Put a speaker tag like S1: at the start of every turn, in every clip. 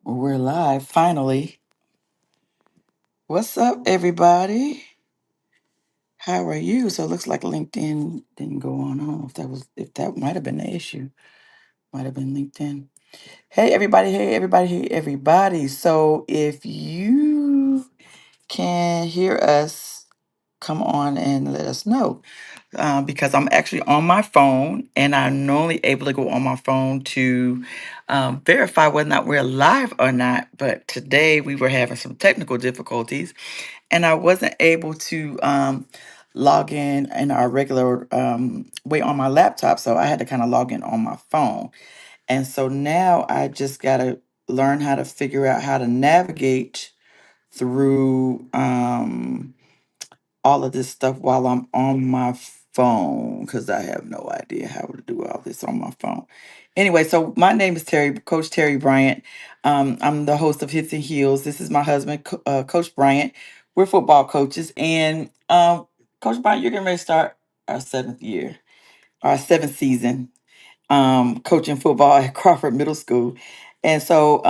S1: We're live finally. What's up, everybody? How are you? So it looks like LinkedIn didn't go on. I don't know if that might have been the issue. Might have been LinkedIn. Hey everybody, hey everybody, hey everybody. So if you can hear us, come on and let us know. Because I'm actually on my phone and I'm normally able to go on my phone to verify whether or not we're live or not. But today we were having some technical difficulties and I wasn't able to log in our regular way on my laptop. So I had to kind of log in on my phone. And so now I just got to learn how to figure out how to navigate through. All of this stuff while I'm on my phone because I have no idea how to do all this on my phone. Anyway, so my name is Terry, Coach Terry Bryant. I'm the host of Hits and Heels. This is my husband, Coach Bryant. We're football coaches, and Coach Bryant, you're getting ready to start our seventh year, our seventh season coaching football at Crawford Middle School. And so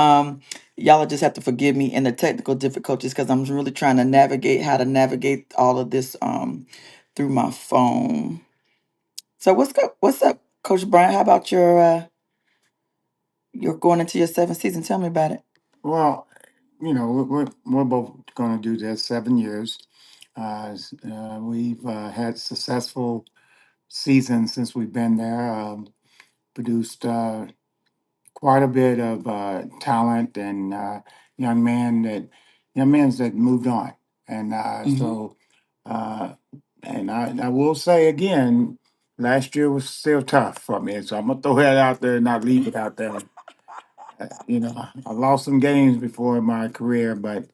S1: y'all will just have to forgive me in the technical difficulties because I'm really trying to navigate how to navigate all of this through my phone. So what's up, Coach Brian? How about you're going into your seventh season? Tell me about it.
S2: Well, we're both going to do this 7 years. We've had successful seasons since we've been there. Produced quite a bit of talent and young man that young men that moved on, and
S1: Hmm.
S2: uh, and I will say again, last year was still tough for me, so I'm gonna throw that out there and not leave it out there. I lost some games before in my career, but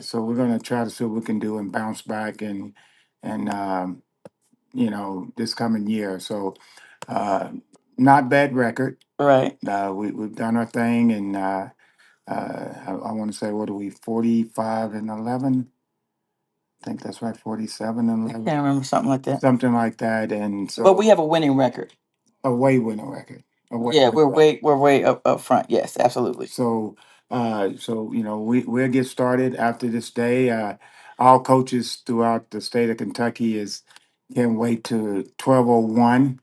S2: so we're going to try to see what we can do and bounce back and this coming year. So uh, not bad record.
S1: Right.
S2: We've done our thing, and I want to say what are we 45-11? I think that's right, 47-11,
S1: Can't remember something like that.
S2: something like that. And
S1: But we
S2: so
S1: have a winning record.
S2: away winning record, away
S1: Yeah,
S2: winning record.
S1: we're way up front. Yes, absolutely.
S2: So, we'll get started after this day. All coaches throughout the state of Kentucky is can't wait to 12:01.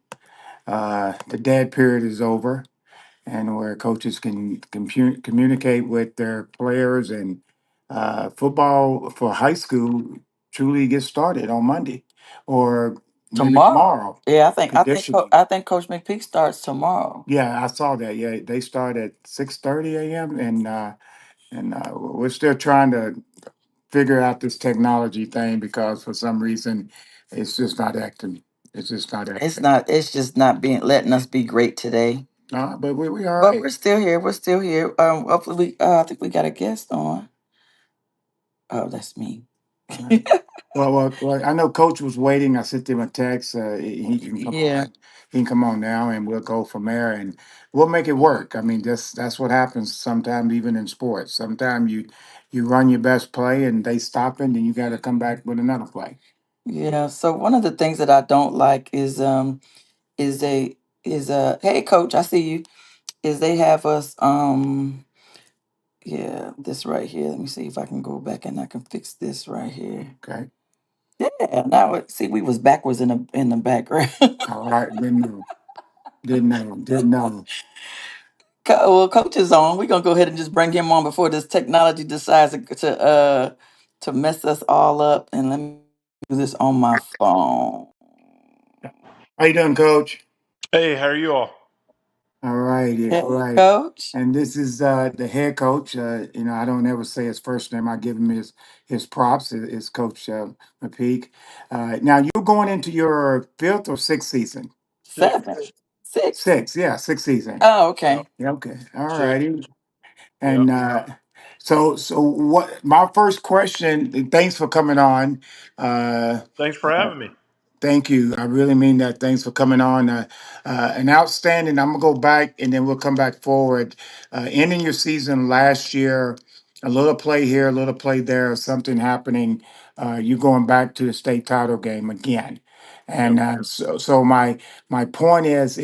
S2: The dead period is over, and where coaches can communicate with their players and football for high school truly gets started on Monday or maybe
S1: Tomorrow.
S2: tomorrow.
S1: Yeah,
S2: Conditioning.
S1: I think Coach McPeak starts tomorrow.
S2: Yeah, I saw that. Yeah, they start at 6:30 a.m. and we're still trying to figure out this technology thing because for some reason it's just not acting. It's just not acting.
S1: It's just not being letting us be great today.
S2: But we all
S1: But
S2: right.
S1: we're still here. We're still here. Hopefully I think we got a guest on. Oh, that's me.
S2: All right. Well, I know Coach was waiting. I sent him a text. He can come
S1: Yeah.
S2: on. He can come on now, and we'll go from there, and we'll make it work. I mean, that's what happens sometimes, even in sports. Sometimes you run your best play, and they stop it, and you got to come back with another play.
S1: Yeah. So one of the things that I don't like is a is hey coach, I see you. Is they have us yeah, this right here. Let me see if I can go back and I can fix this right here.
S2: Okay.
S1: Yeah, now see we was backwards in the background.
S2: All right. Didn't know. Didn't know. Didn't know.
S1: Well, coach is on. We're gonna go ahead and just bring him on before this technology decides to mess us all up. And let me do this on my phone.
S2: How you doing, Coach?
S3: Hey, how are you all?
S2: All righty, all
S1: Hey,
S2: right.
S1: coach.
S2: And this is the head coach. I don't ever say his first name. I give him his props. Is Coach McPeak. Now you're going into your fifth or sixth season.
S3: Six.
S1: Seven. Six.
S2: Six, yeah, sixth season.
S1: Oh,
S3: Yep.
S1: okay.
S2: Yeah, okay, all
S3: Six.
S2: righty.
S3: Yep.
S2: And so what? My first question. And thanks for coming on. Uh,
S3: Thanks for having me.
S2: Thank you. I really mean that. Thanks for coming on. An outstanding. I'm gonna go back and then we'll come back forward. Ending your season last year, a little play here, a little play there, something happening. You going back to the state title game again,
S3: Yep.
S2: and so my point is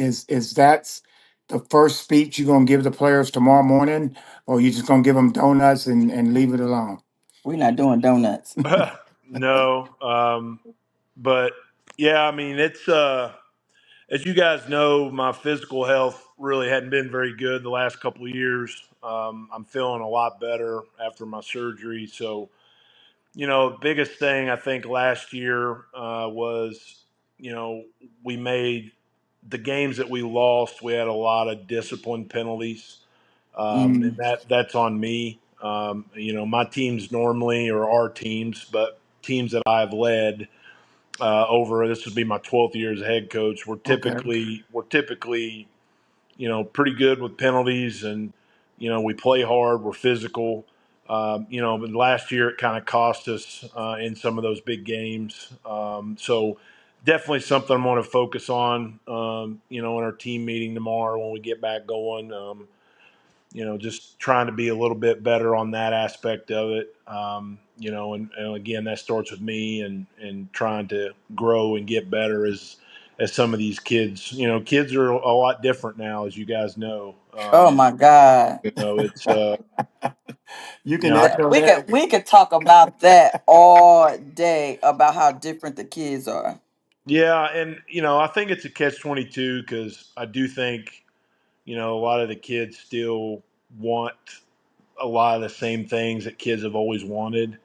S2: the first speech you're gonna give the players tomorrow morning, or you just gonna give them donuts and leave it alone?
S1: We're not doing donuts.
S3: No, but yeah, I mean, it's as you guys know, my physical health really hadn't been very good the last couple of years. I'm feeling a lot better after my surgery. So, biggest thing I think last year was, you know, we made the games that we lost. We had a lot of discipline penalties, and
S1: Mm,
S3: that's on me. My teams normally, or our teams, but teams that I've led over this would be my 12th year as a head coach.
S2: Okay.
S3: We're typically pretty good with penalties, and we play hard. We're physical. But last year it kind of cost us in some of those big games. So definitely something I'm going to focus on. In our team meeting tomorrow when we get back going. Just trying to be a little bit better on that aspect of it. And again, that starts with me and trying to grow and get better as some of these kids. Kids are a lot different now, as you guys know.
S1: oh my God.
S3: It's
S2: You
S3: you
S2: can
S3: know,
S2: echo
S1: We
S2: that.
S1: could talk about that all day about how different the kids are.
S3: yeah, and I think it's a catch-22 because I do think a lot of the kids still want a lot of the same things that kids have always wanted.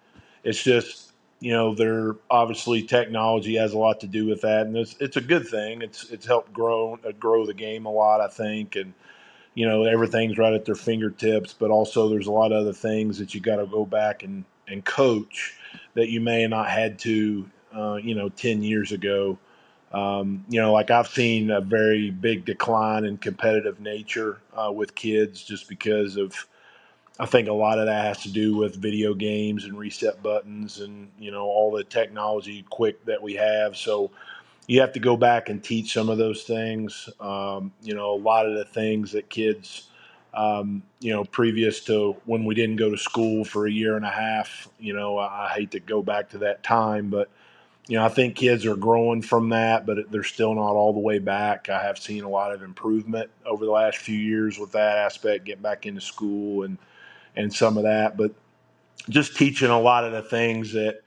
S3: It's just, they're obviously technology has a lot to do with that, and it's a good thing. It's helped grow the game a lot, I think, and everything's right at their fingertips. But also, there's a lot of other things that you got to go back and coach that you may have not had to, 10 years ago. Like I've seen a very big decline in competitive nature with kids just because of I think a lot of that has to do with video games and reset buttons and all the technology quick that we have. So you have to go back and teach some of those things. A lot of the things that kids, previous to when we didn't go to school for a year and a half. I hate to go back to that time, but I think kids are growing from that, but they're still not all the way back. I have seen a lot of improvement over the last few years with that aspect, get back into school and some of that, but just teaching a lot of the things that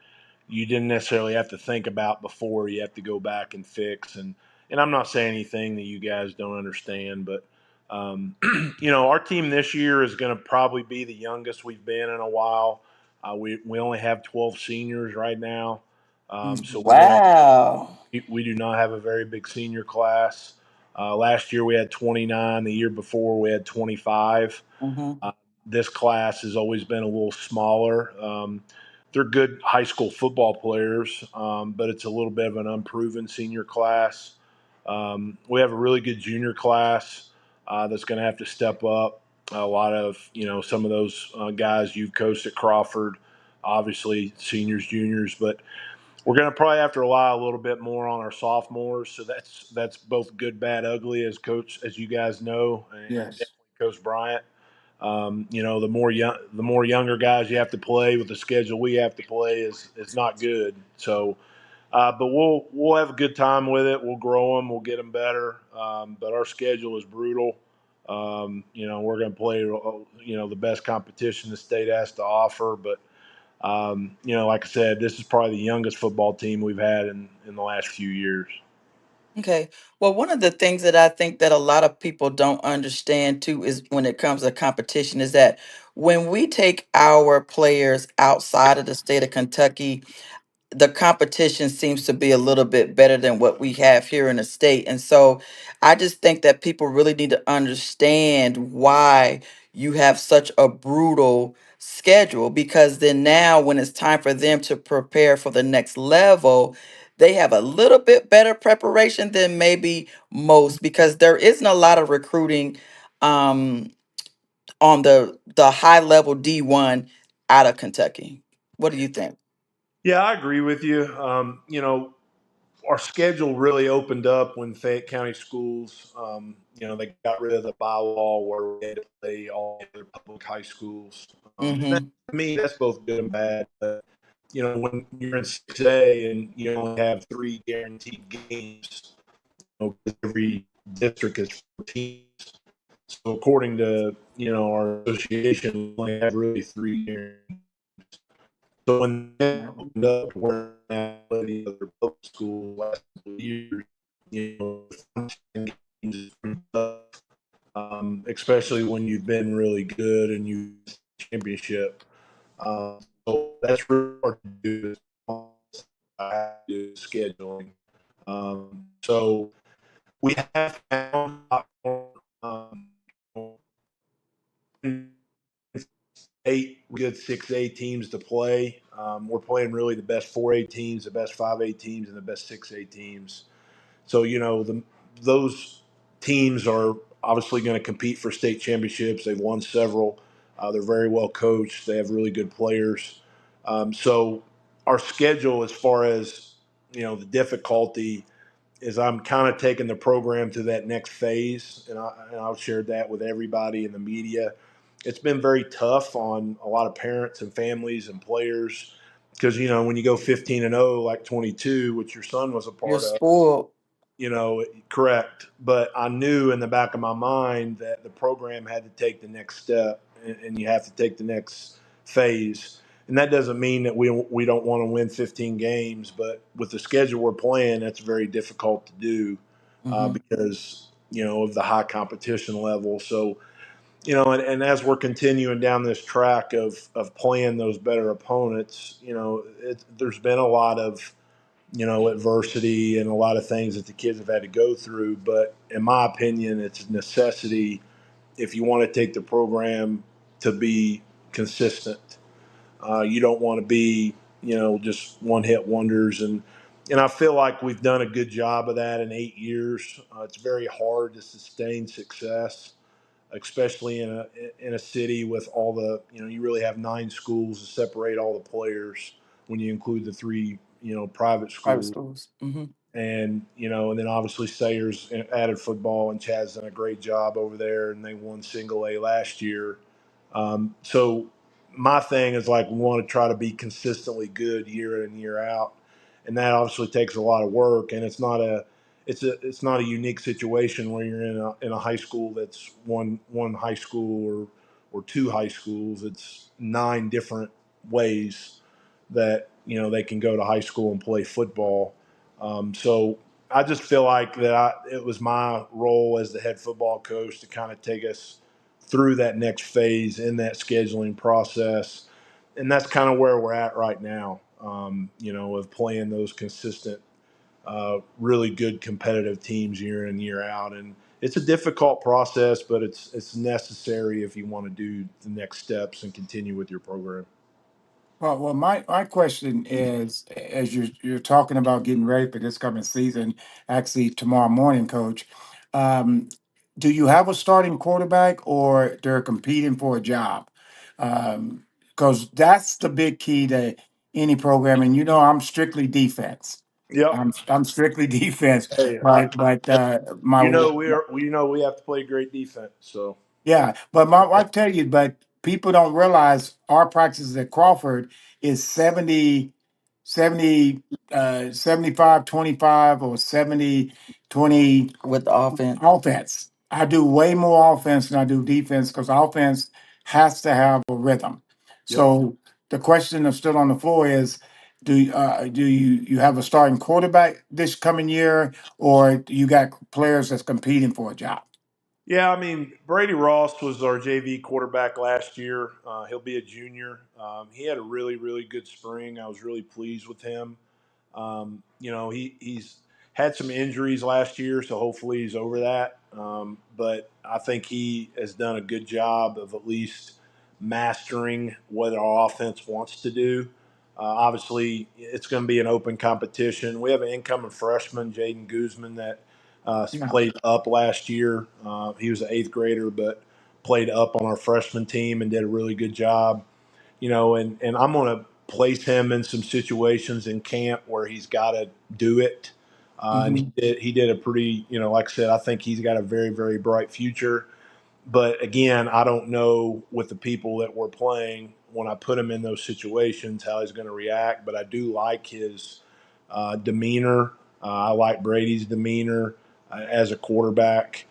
S3: you didn't necessarily have to think about before. You have to go back and fix. And I'm not saying anything that you guys don't understand, but our team this year is going to probably be the youngest we've been in a while. We only have 12 seniors right now, so
S1: Wow.
S3: we do not have a very big senior class. Last year we had 29. The year before we had 25.
S1: Hmm.
S3: Uh, this class has always been a little smaller. They're good high school football players, but it's a little bit of an unproven senior class. We have a really good junior class that's going to have to step up. A lot of some of those guys you've coached at Crawford, obviously seniors, juniors, but we're going to probably have to rely a little bit more on our sophomores. So that's both good, bad, ugly, as you guys know, and
S2: Yes.
S3: definitely Coach Bryant. The more younger guys you have to play with the schedule we have to play is not good. So, but we'll have a good time with it. We'll grow them. We'll get them better. But our schedule is brutal. We're going to play the best competition the state has to offer. But like I said, this is probably the youngest football team we've had in the last few years.
S1: Okay. Well, one of the things that I think that a lot of people don't understand too is when it comes to competition is that when we take our players outside of the state of Kentucky, the competition seems to be a little bit better than what we have here in the state. And so I just think that people really need to understand why you have such a brutal schedule, because then now when it's time for them to prepare for the next level, they have a little bit better preparation than maybe most, because there isn't a lot of recruiting um on the high level D1 out of Kentucky. What do you think?
S3: Yeah, I agree with you. Our schedule really opened up when Fayette County schools, they got rid of the bylaw where we had to play all the other public high schools. And that,
S1: Mm-hmm.
S3: to me, that's both good and bad. But, when you're in 6A and you only have three guaranteed games, 'cause every district is 4 teams, So according to our association, we only have really 3 years. So when they opened up where the other public schools last couple of years, games, especially when you've been really good and you championship. So that's really hard to do. Scheduling. So we have found a lot more, eight good 6A teams to play. We're playing really the best 4A teams, the best 5A teams, and the best 6A teams. So those teams are obviously going to compete for state championships. They've won several. They're very well coached. They have really good players. So our schedule, as far as the difficulty, is I'm kind of taking the program to that next phase, and I've shared that with everybody in the media. It's been very tough on a lot of parents and families and players because when you go 15-0 like 22, which your son was a
S1: You're
S3: part of,
S1: spoiled.
S3: correct. But I knew in the back of my mind that the program had to take the next step, and you have to take the next phase. And that doesn't mean that we don't want to win 15 games, but with the schedule we're playing, that's very difficult to do
S1: Hmm.
S3: because of the high competition level. So and as we're continuing down this track of playing those better opponents, there's been a lot of adversity and a lot of things that the kids have had to go through. But in my opinion, it's a necessity if you want to take the program to be consistent. You don't want to be, just one hit wonders. And I feel like we've done a good job of that in 8 years. It's very hard to sustain success, especially in a city with all the, you really have 9 schools to separate all the players when you include the 3, private
S1: Private
S3: schools.
S1: schools. Hmm.
S3: And then obviously Sayers added football, and Chad's done a great job over there, and they won single A last year. So my thing is, like, we want to try to be consistently good year in and year out, and that obviously takes a lot of work. And it's not a unique situation where you're in a high school that's one high school or 2 high schools. It's 9 different ways that they can go to high school and play football. So I just feel like it was my role as the head football coach to kind of take us through that next phase in that scheduling process. And that's kind of where we're at right now, of playing those consistent, really good competitive teams year in and year out. And it's a difficult process, but it's necessary if you want to do the next steps and continue with your program.
S2: Well, my question is, as you're talking about getting ready for this coming season, actually tomorrow morning, Coach, um, do you have a starting quarterback or they're competing for a job? Because that's the big key to any program. And I'm strictly defense.
S3: Yep.
S2: I'm strictly defense,
S3: Hey,
S2: but my
S3: we have to play great defense. So
S2: yeah, but my wife tell you, but people don't realize our practices at Crawford is 70, 75, 25 or 70, 20
S1: With the offense.
S2: offense. I do way more offense than I do defense because offense has to have a rhythm.
S3: yep.
S2: So the question that's still on the floor is, do you have a starting quarterback this coming year, or do you got players that's competing for a job?
S3: Yeah, I mean, Brady Ross was our JV quarterback last year. He'll be a junior. He had a really, really good spring. I was really pleased with him. He's had some injuries last year, so hopefully he's over that. But I think he has done a good job of at least mastering what our offense wants to do. Obviously, it's going to be an open competition. We have an incoming freshman, Jaden Guzman, that
S2: Yeah.
S3: played up last year. He was an eighth grader, but played up on our freshman team and did a really good job. And I'm going to place him in some situations in camp where he's got to do it. And
S2: Hmm.
S3: he did a pretty, like I said, I think he's got a very, very bright future. But again, I don't know with the people that we're playing when I put him in those situations how he's going to react. But I do like his demeanor. I like Brady's demeanor as a quarterback.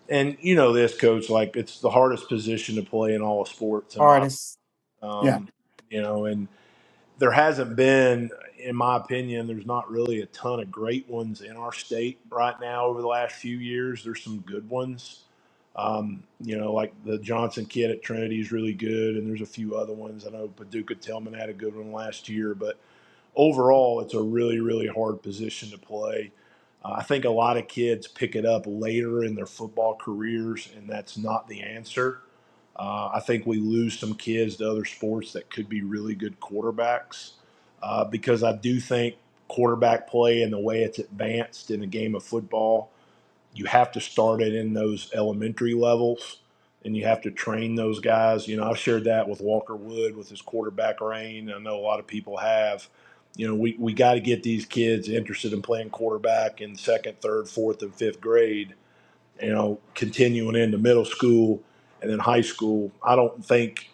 S3: And you know this, coach, like it's the hardest position to play in all of sports, in my
S1: Artists.
S2: Yeah.
S3: um, and there hasn't been, in my opinion, there's not really a ton of great ones in our state right now over the last few years. There's some good ones. Like the Johnson kid at Trinity is really good, and there's a few other ones. I know Paducah Tillman had a good one last year, but overall, it's a really, really hard position to play. I think a lot of kids pick it up later in their football careers, and that's not the answer. I think we lose some kids to other sports that could be really good quarterbacks because I do think quarterback play and the way it's advanced in a game of football, you have to start it in those elementary levels and you have to train those guys. I've shared that with Walker Wood with his quarterback reign. I know a lot of people have. We got to get these kids interested in playing quarterback in second, third, fourth, and fifth grade, continuing into middle school and then high school. I don't think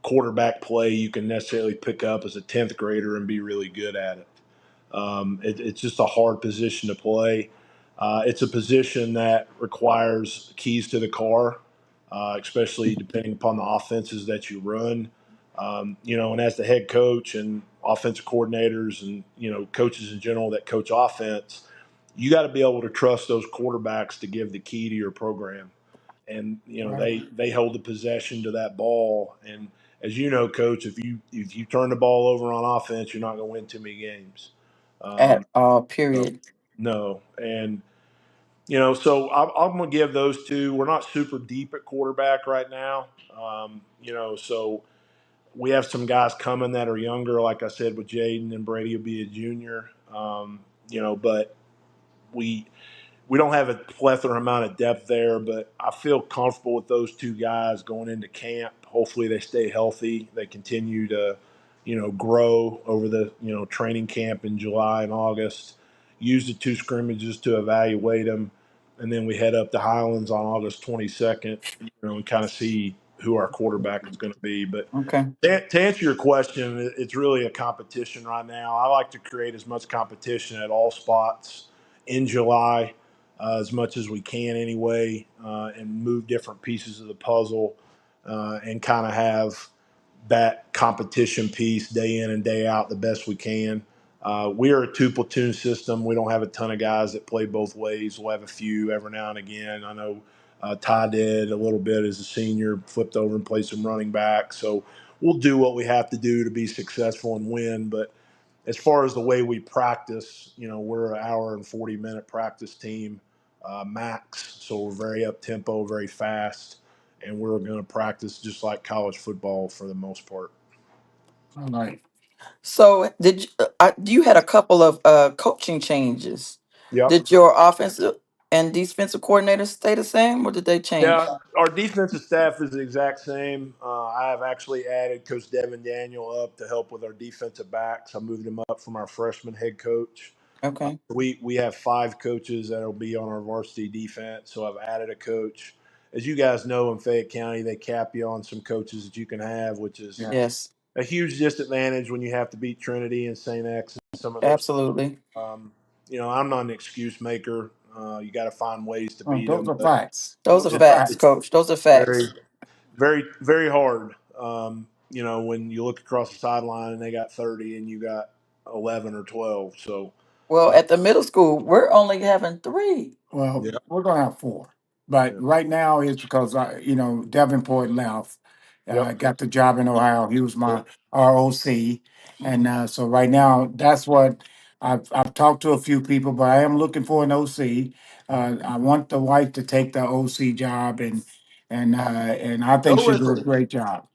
S3: quarterback play you can necessarily pick up as a 10th grader and be really good at it. It's just a hard position to play. It's a position that requires keys to the car, especially depending upon the offenses that you run. And as the head coach and offensive coordinators and coaches in general that coach offense, you got to be able to trust those quarterbacks to give the key to your program. And
S2: Right.
S3: they hold the possession to that ball. And as you know, coach, if you turn the ball over on offense, you're not going to win too many games.
S1: At
S3: Um,
S1: all,
S3: so,
S1: period.
S3: no, and so I'm going to give those two. We're not super deep at quarterback right now. So we have some guys coming that are younger. Like I said, with Jaden and Brady will be a junior. But we we don't have a plethora amount of depth there, but I feel comfortable with those two guys going into camp. Hopefully they stay healthy. They continue to, grow over the, training camp in July and August. Use the two scrimmages to evaluate them. And then we head up to Highlands on August 22nd, and kind of see who our quarterback is going to be. But
S1: Okay.
S3: to answer your question, it's really a competition right now. I like to create as much competition at all spots in July, as much as we can anyway, and move different pieces of the puzzle, and kind of have that competition piece day in and day out the best we can. We are a two platoon system. We don't have a ton of guys that play both ways. We'll have a few every now and again. I know Ty did a little bit as a senior, flipped over and played some running back. So we'll do what we have to do to be successful and win. But as far as the way we practice, we're an hour and 40-minute practice team max. So we're very up tempo, very fast, and we're going to practice just like college football for the most part.
S2: All right.
S1: So you had a couple of coaching changes?
S3: Yep.
S1: Did your offensive and defensive coordinators stay the same, or did they change?
S3: Yeah, our defensive staff is the exact same. I have actually added Coach Devin Daniel up to help with our defensive backs. I moved him up from our freshman head coach.
S1: Okay.
S3: We have five coaches that'll be on our varsity defense, so I've added a coach. As you guys know, in Fayette County, they cap you on some coaches that you can have, which is
S2: Yeah.
S1: Yes.
S3: a huge disadvantage when you have to beat Trinity and St. X and some of those.
S1: Absolutely.
S3: I'm not an excuse maker. You got to find ways to
S2: Oh,
S3: beat
S2: those
S3: them,
S2: are
S3: but
S2: facts.
S1: Those are
S2: Those are
S1: facts,
S3: it's
S2: facts.
S1: Coach. Those are
S3: very,
S1: facts.
S3: very, very hard. When you look across the sideline and they got 30 and you got 11 or 12. So,
S1: Well,
S3: uh,
S1: at the middle school, we're only having three.
S2: Well,
S3: yeah,
S2: we're gonna have four, but
S3: yeah,
S2: right now it's because Davenport left,
S3: yep,
S2: got the job in Ohio. He was
S3: yep.
S2: my ROC, and so right now that's what I've talked to a few people, but I am looking for an OC. I want the wife to take the OC job, and I think
S3: Go
S2: she'll
S3: with
S2: do a
S3: it.
S2: great job.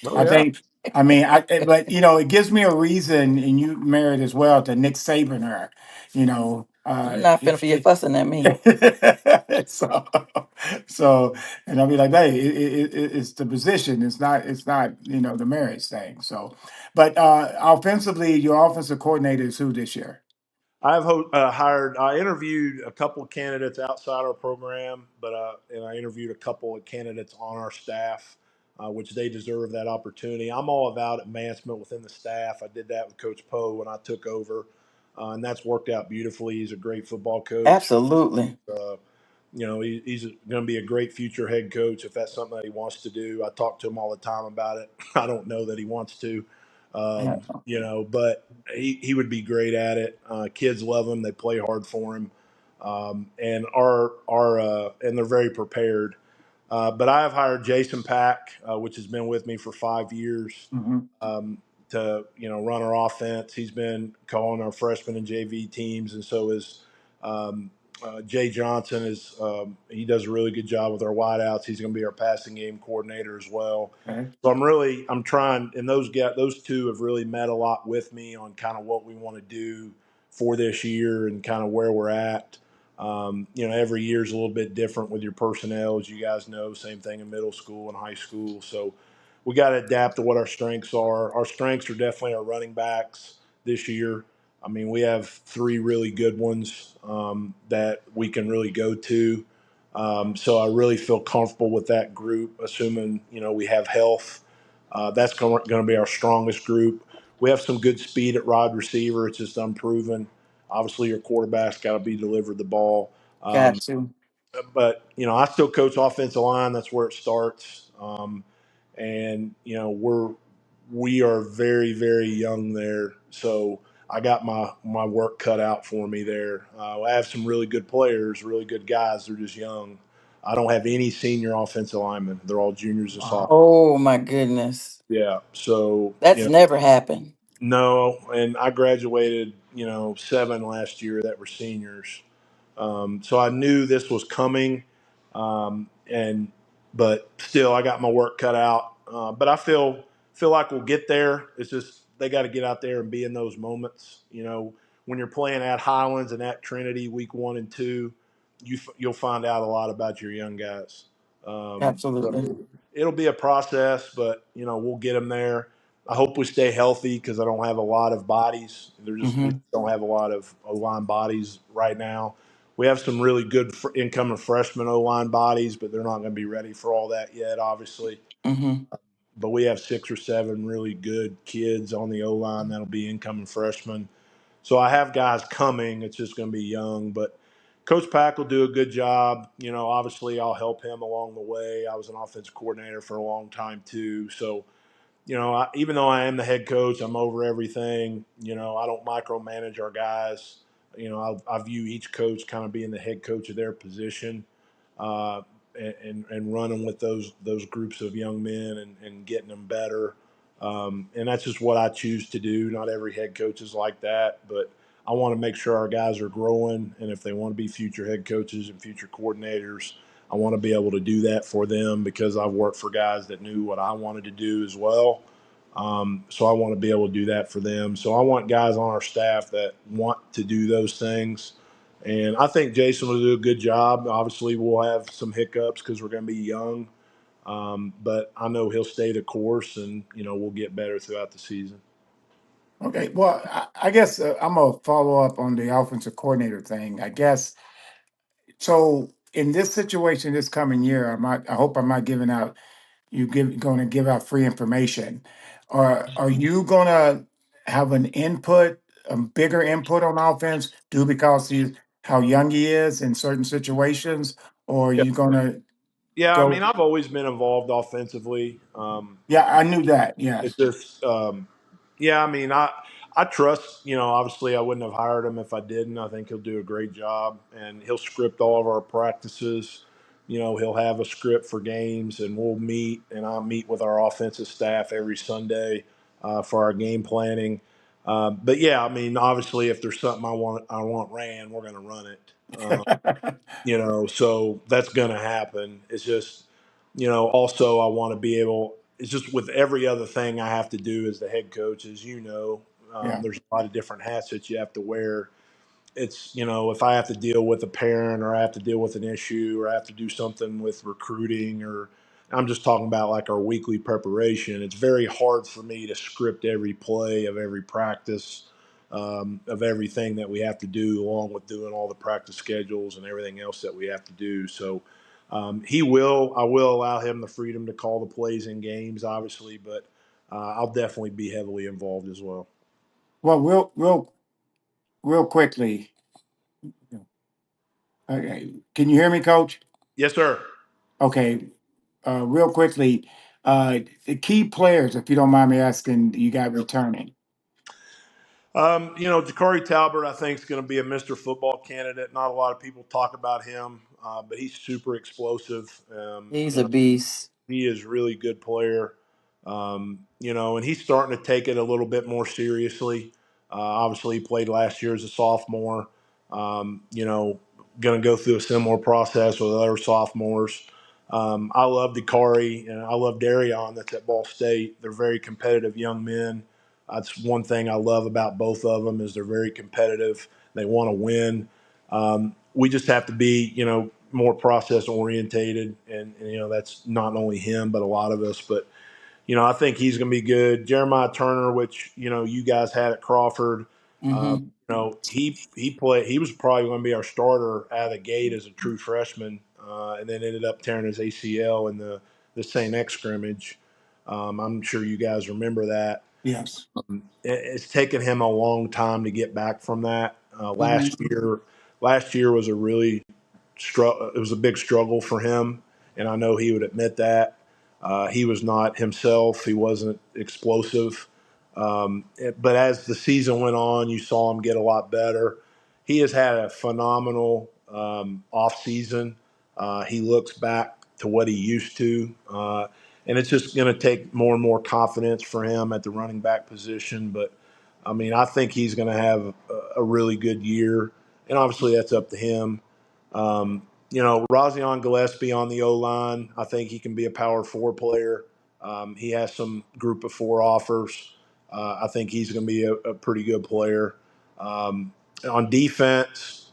S3: Oh,
S2: I
S3: yeah.
S2: think. I mean, but it gives me a reason, and you married as well to Nick Saban her. You know,
S1: You're not finna be fussing at me.
S2: so, so, and I'll be like, hey, it's the position. It's not, the marriage thing. So, but offensively, your offensive coordinator is who this year?
S3: I interviewed a couple of candidates outside our program, and I interviewed a couple of candidates on our staff, which they deserve that opportunity. I'm all about advancement within the staff. I did that with Coach Poe when I took over, and that's worked out beautifully. He's a great football coach.
S1: Absolutely.
S3: he's going to be a great future head coach if that's something that he wants to do. I talk to him all the time about it. I don't know that he wants to,
S1: Yeah.
S3: but he would be great at it. Kids love him. They play hard for him, and and they're very prepared. But I have hired Jason Pack, which has been with me for 5 years,
S2: Hmm.
S3: um, to run our offense. He's been calling our freshman and JV teams, and so is um, Jay Johnson. He does a really good job with our wideouts. He's going to be our passing game coordinator as well.
S2: Okay.
S3: So I'm trying, and those two have really met a lot with me on kind of what we want to do for this year and kind of where we're at. Every year is a little bit different with your personnel, as you guys know. Same thing in middle school and high school. So we got to adapt to what our strengths are. Our strengths are definitely our running backs this year. I mean, we have three really good ones that we can really go to. So I really feel comfortable with that group, assuming we have health. That's going to be our strongest group. We have some good speed at wide receiver. It's just unproven. Obviously, your quarterback's got to be delivered the ball.
S1: Got
S3: Um,
S1: to.
S3: but I still coach offensive line. That's where it starts. And we are very very young there, so I got my work cut out for me there. I have some really good players, really good guys. They're just young. I don't have any senior offensive linemen. They're all juniors and
S2: Wow.
S3: sophomores.
S1: Oh my goodness.
S3: Yeah, so
S1: That's never happened.
S3: no, and I graduated 7 last year that were seniors. So I knew this was coming, and but still, I got my work cut out. But I feel like we'll get there. It's just they got to get out there and be in those moments. When you're playing at Highlands and at Trinity week 1 and 2, you'll find out a lot about your young guys.
S1: Absolutely.
S3: So it'll be a process, but we'll get them there. I hope we stay healthy because I don't have a lot of bodies. We
S1: Mm-hmm.
S3: don't have a lot of O line bodies right now. We have some really good incoming freshman O line bodies, but they're not going to be ready for all that yet, obviously.
S1: Mm-hmm.
S3: But we have 6 or 7 really good kids on the O line that'll be incoming freshmen. So I have guys coming. It's just going to be young, but Coach Pack will do a good job. Obviously I'll help him along the way. I was an offensive coordinator for a long time too, so even though I am the head coach, I'm over everything. I don't micromanage our guys. I view each coach kind of being the head coach of their position, uh, and running with those groups of young men and getting them better. And that's just what I choose to do. Not every head coach is like that, but I want to make sure our guys are growing. And if they want to be future head coaches and future coordinators, I want to be able to do that for them because I've worked for guys that knew what I wanted to do as well. So I want to be able to do that for them. So I want guys on our staff that want to do those things. And I think Jason will do a good job. Obviously, we'll have some hiccups because we're going to be young. But I know he'll stay the course and, we'll get better throughout the season.
S2: Okay. Well, I guess I'm gonna follow up on the offensive coordinator thing. I guess so. In this situation, this coming year, I hope I'm not giving out. Going to give out free information. Are you going to have an input, a bigger input on offense, due because he's how young he is in certain situations, or are
S3: Yeah.
S2: you going to
S3: Yeah. I mean,
S2: go?
S3: I've always been involved offensively.
S2: Yeah, I knew that.
S3: It's
S2: Yes.
S3: just, yeah. I mean, I trust. Obviously, I wouldn't have hired him if I didn't. I think he'll do a great job, and he'll script all of our practices. He'll have a script for games, and we'll meet, and I'll meet with our offensive staff every Sunday for our game planning. But yeah, I mean, obviously, if there's something I want ran, we're going to run it. So that's going to happen. It's just, also I want to be able, it's just with every other thing I have to do as the head coach, as
S2: Yeah.
S3: there's a lot of different hats that you have to wear. It's, if I have to deal with a parent or I have to deal with an issue or I have to do something with recruiting, or I'm just talking about like our weekly preparation, it's very hard for me to script every play of every practice, of everything that we have to do, along with doing all the practice schedules and everything else that we have to do. So I will allow him the freedom to call the plays in games, obviously, but I'll definitely be heavily involved as well.
S2: Well, real quickly, Okay. Can you hear me, Coach?
S3: Yes, sir.
S2: Okay. Real quickly, the key players, if you don't mind me asking, you got returning.
S3: Jakari Talbert, I think, is going to be a Mr. Football candidate. Not a lot of people talk about him, but he's super explosive.
S1: He's a beast.
S3: He is really good player. And he's starting to take it a little bit more seriously. Obviously, he played last year as a sophomore. Going to go through a similar process with other sophomores. I love Dakari and I love Darion that's at Ball State. They're very competitive young men. That's one thing I love about both of them is they're very competitive. They want to win. We just have to be, more process orientated, and that's not only him but a lot of us. But I think he's going to be good. Jeremiah Turner, which you guys had at Crawford,
S1: Mm-hmm.
S3: he played. He was probably going to be our starter out of the gate as a true freshman, and then ended up tearing his ACL in the St. X scrimmage. I'm sure you guys remember that.
S2: Yes.
S3: It's taken him a long time to get back from that.
S1: Mm-hmm.
S3: Last year was a really it was a big struggle for him, and I know he would admit that. He was not himself. He wasn't explosive. But as the season went on, you saw him get a lot better. He has had a phenomenal off season. He looks back to what he used to, and it's just going to take more and more confidence for him at the running back position. But I mean, I think he's going to have a really good year, and obviously that's up to him. Razion Gillespie on the O line, I think he can be a power four player. He has some group of four offers. I think he's going to be a pretty good player. On defense,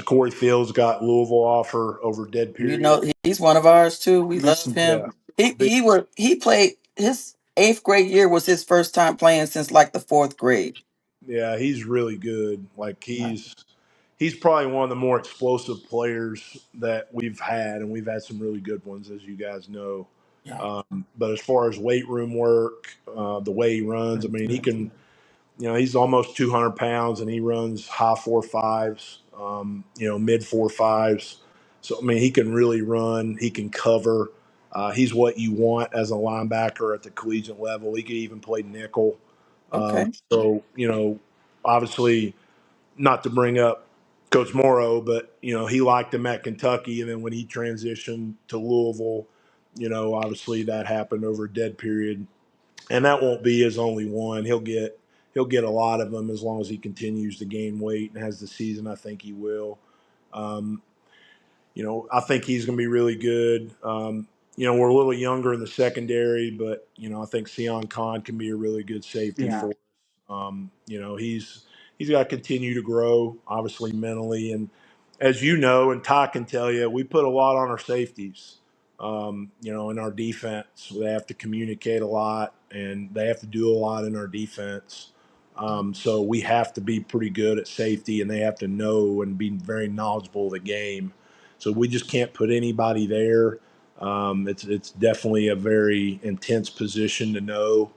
S3: Corey Fields got Louisville offer over dead
S1: You
S3: period.
S1: know, he's one of ours too. We love
S3: Yeah,
S1: him. He
S3: big.
S1: he was he played his eighth grade year was his first time playing since like the fourth grade.
S3: Yeah, he's really good. Like
S1: Right.
S3: he's probably one of the more explosive players that we've had, and we've had some really good ones, as you guys know.
S2: Yeah.
S3: But as far as weight room work, the way he runs, I mean, he can. He's almost 200 pounds, and he runs high 4.5s. Mid 4.5s. So I mean, he can really run. He can cover. He's what you want as a linebacker at the collegiate level. He could even play nickel.
S1: Okay.
S3: So obviously, not to bring up Coach Morrow, but he liked him at Kentucky, and then when he transitioned to Louisville, obviously that happened over a dead period, and that won't be his only one. He'll get a lot of them as long as he continues to gain weight and has the season. I think he will. Um, I think he's going to be really good. We're a little younger in the secondary, but I think Sion Khan can be a really good safety
S2: Yeah.
S3: for us. He's got to continue to grow, obviously mentally, and as you know, and Ty can tell you, we put a lot on our safeties. In our defense, they have to communicate a lot, and they have to do a lot in our defense. So we have to be pretty good at safety, and they have to know and be very knowledgeable of the game. So we just can't put anybody there. It's definitely a very intense position to know.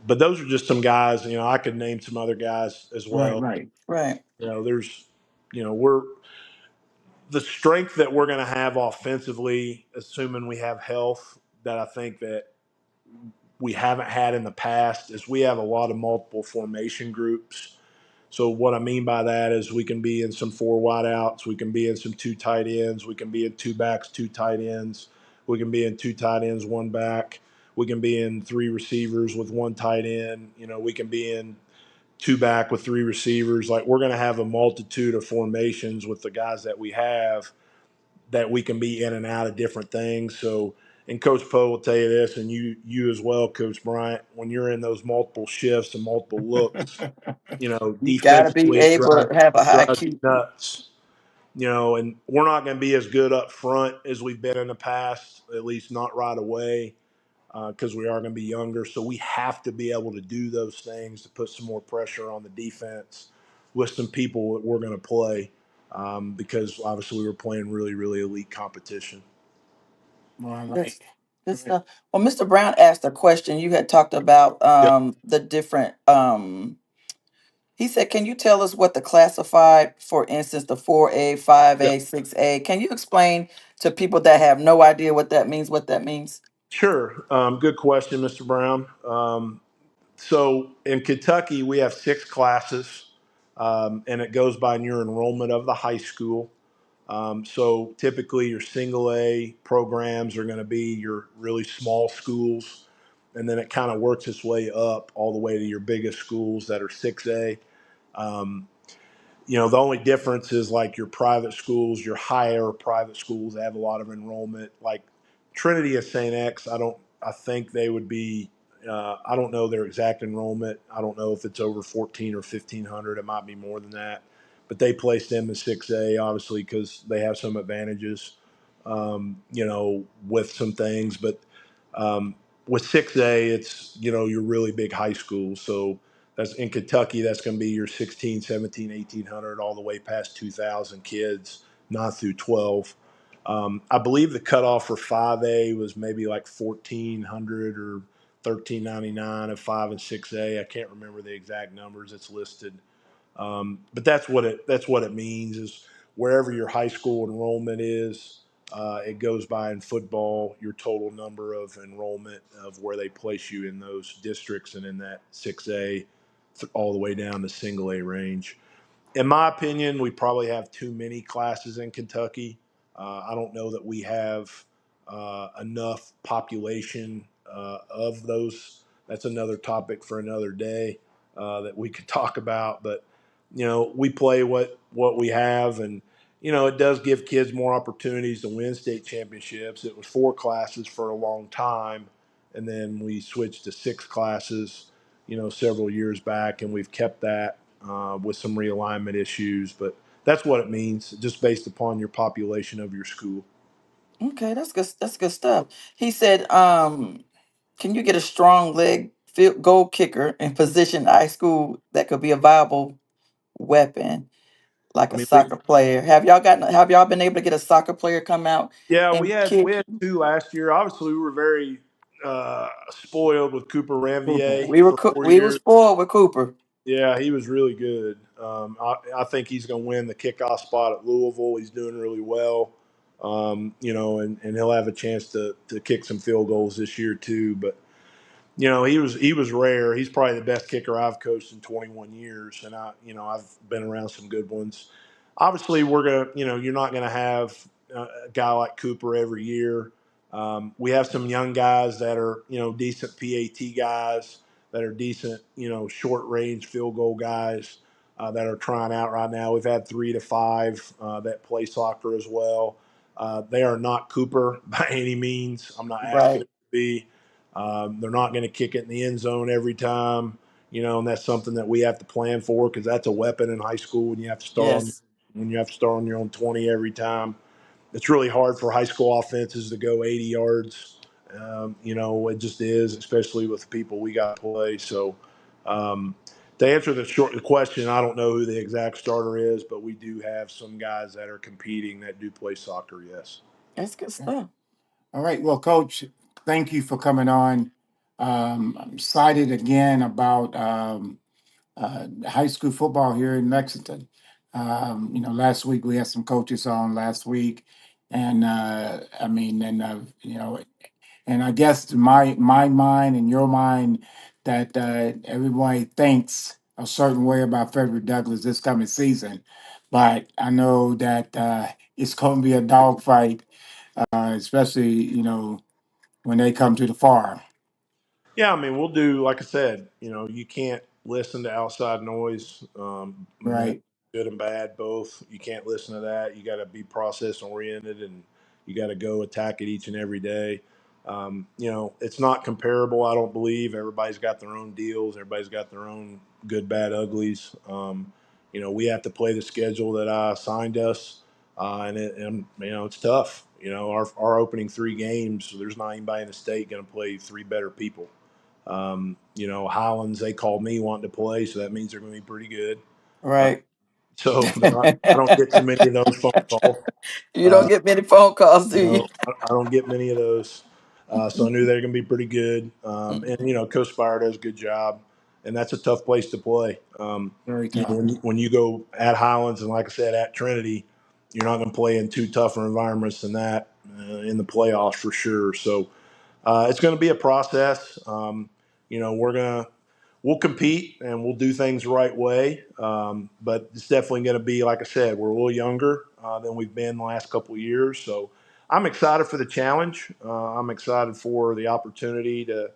S3: But those are just some guys. I could name some other guys as
S2: Right.
S3: well.
S2: Right.
S1: Right.
S3: There's, we're the strength that we're going to have offensively, assuming we have health. That I think that we haven't had in the past is we have a lot of multiple formation groups. So what I mean by that is we can be in some four wideouts, we can be in some two tight ends, we can be in two backs, two tight ends, we can be in two tight ends, one back, we can be in three receivers with one tight end, we can be in two back with three receivers. Like we're going to have a multitude of formations with the guys that we have that we can be in and out of different things. So, and Coach Poe will tell you this, and you as well, Coach Bryant, when you're in those multiple shifts and multiple looks,
S1: You gotta be
S3: defensively it
S1: able to have a high
S3: drives
S1: Q.
S3: you nuts. And we're not going to be as good up front as we've been in the past, at least not right away, because we are going to be younger. So we have to be able to do those things to put some more pressure on the defense with some people that we're going to play, because obviously we were playing really, really elite competition.
S2: All
S1: That's
S2: right.
S1: good stuff. Well, Mr. Brown asked a question. You had talked about
S3: Yep.
S1: the different He said, can you tell us what the classified, for instance, the 4A, 5A,
S3: Yep.
S1: 6A? Can you explain to people that have no idea what that means?
S3: Sure. Good question, Mr. Brown. So in Kentucky, we have six classes, and it goes by your enrollment of the high school. So typically, your single A programs are going to be your really small schools, and then it kind of works its way up all the way to your biggest schools that are 6A. Um, the only difference is like your private schools, your higher private schools have a lot of enrollment. Like Trinity of St. X, I think they would be, I don't know their exact enrollment. I don't know if it's over 14 or 1500. It might be more than that, but they placed them in 6A obviously because they have some advantages, with some things. But um, with 6A, it's, your really big high schools. So that's in Kentucky, that's going to be your 16, 17, 1800, all the way past 2,000 kids, 9 through 12. I believe the cutoff for 5A was maybe like 1,400 or 1,399 at 5 and 6A. I can't remember the exact numbers. It's listed. But that's what it means is wherever your high school enrollment is, it goes by in football your total number of enrollment of where they place you in those districts and in that 6A all the way down to single A range. In my opinion, we probably have too many classes in Kentucky. I don't know that we have enough population of those. That's another topic for another day that we could talk about. But we play what we have, and it does give kids more opportunities to win state championships. It was four classes for a long time, and then we switched to six classes, several years back, and we've kept that with some realignment issues. But that's what it means, just based upon your population of your school.
S1: Okay, that's good. That's good stuff. He said, can you get a strong leg field goal kicker in position high school that could be a viable weapon, like
S3: I
S1: a
S3: mean, we
S1: soccer player? Have y'all been able to get a soccer player come out
S3: yeah, we
S1: and
S3: had we
S1: kick?
S3: had two last year. Obviously, we were very spoiled with Cooper
S1: Cooper.
S3: Ranvier
S1: We were
S3: for 4
S1: we were
S3: years.
S1: spoiled with Cooper.
S3: Yeah, he was really good. I think he's going to win the kickoff spot at Louisville. He's doing really well, and he'll have a chance to kick some field goals this year too. But he was rare. He's probably the best kicker I've coached in 21 years, and I've been around some good ones. Obviously, you're not gonna have a guy like Cooper every year. We have some young guys that are decent PAT guys that are decent short range field goal guys that are trying out right now. We've had 3 to 5 that play soccer as well. They are not Cooper by any means. I'm not asking them
S1: Right.
S3: to be. They're not going to kick it in the end zone every time, and that's something that we have to plan for because that's a weapon in high school
S1: Yes.
S3: when you have to start on your own 20 every time. It's really hard for high school offenses to go 80 yards. It just is, especially with the people we got to play. So, um, to answer the question, I don't know who the exact starter is, but we do have some guys that are competing that do play soccer. Yes.
S1: That's good stuff.
S2: All right. Well, Coach, thank you for coming on. I'm excited again about high school football here in Lexington. Last week we had some coaches on last week, and I mean, and and I guess my mind and your mind that everybody thinks a certain way about Frederick Douglass this coming season, but I know that it's going to be a dogfight, especially when they come to the farm,
S3: Yeah, I mean, we'll do, like I said, you can't listen to outside noise, and that's
S2: right?
S3: good and bad both. You can't listen to that. You got to be process oriented, and you got to go attack it each and every day. It's not comparable, I don't believe. Everybody's got their own deals, everybody's got their own good, bad, uglies. We have to play the schedule that I assigned us, and it's tough. Our opening 3 games, there's not anybody in the state going to play 3 better people. Highlands, they called me wanting to play, so that means they're going to be pretty good. Uh,
S1: Right.
S3: so I don't get too many of those phone calls.
S1: You don't
S3: Uh,
S1: get many phone calls, do you?
S3: I don't get many of those. So I knew they were going to be pretty good. And Coach Spire does a good job. and that's a tough place to play.
S2: Very
S3: You know,
S2: tough.
S3: when you go at Highlands and like I said at Trinity, you're not going to play in two tougher environments than that in the playoffs for sure. So it's going to be a process. You know, we'll compete and we'll do things the right way. But it's definitely going to be, like I said, we're a little younger than we've been the last couple of years. So I'm excited for the challenge. I'm excited for the opportunity to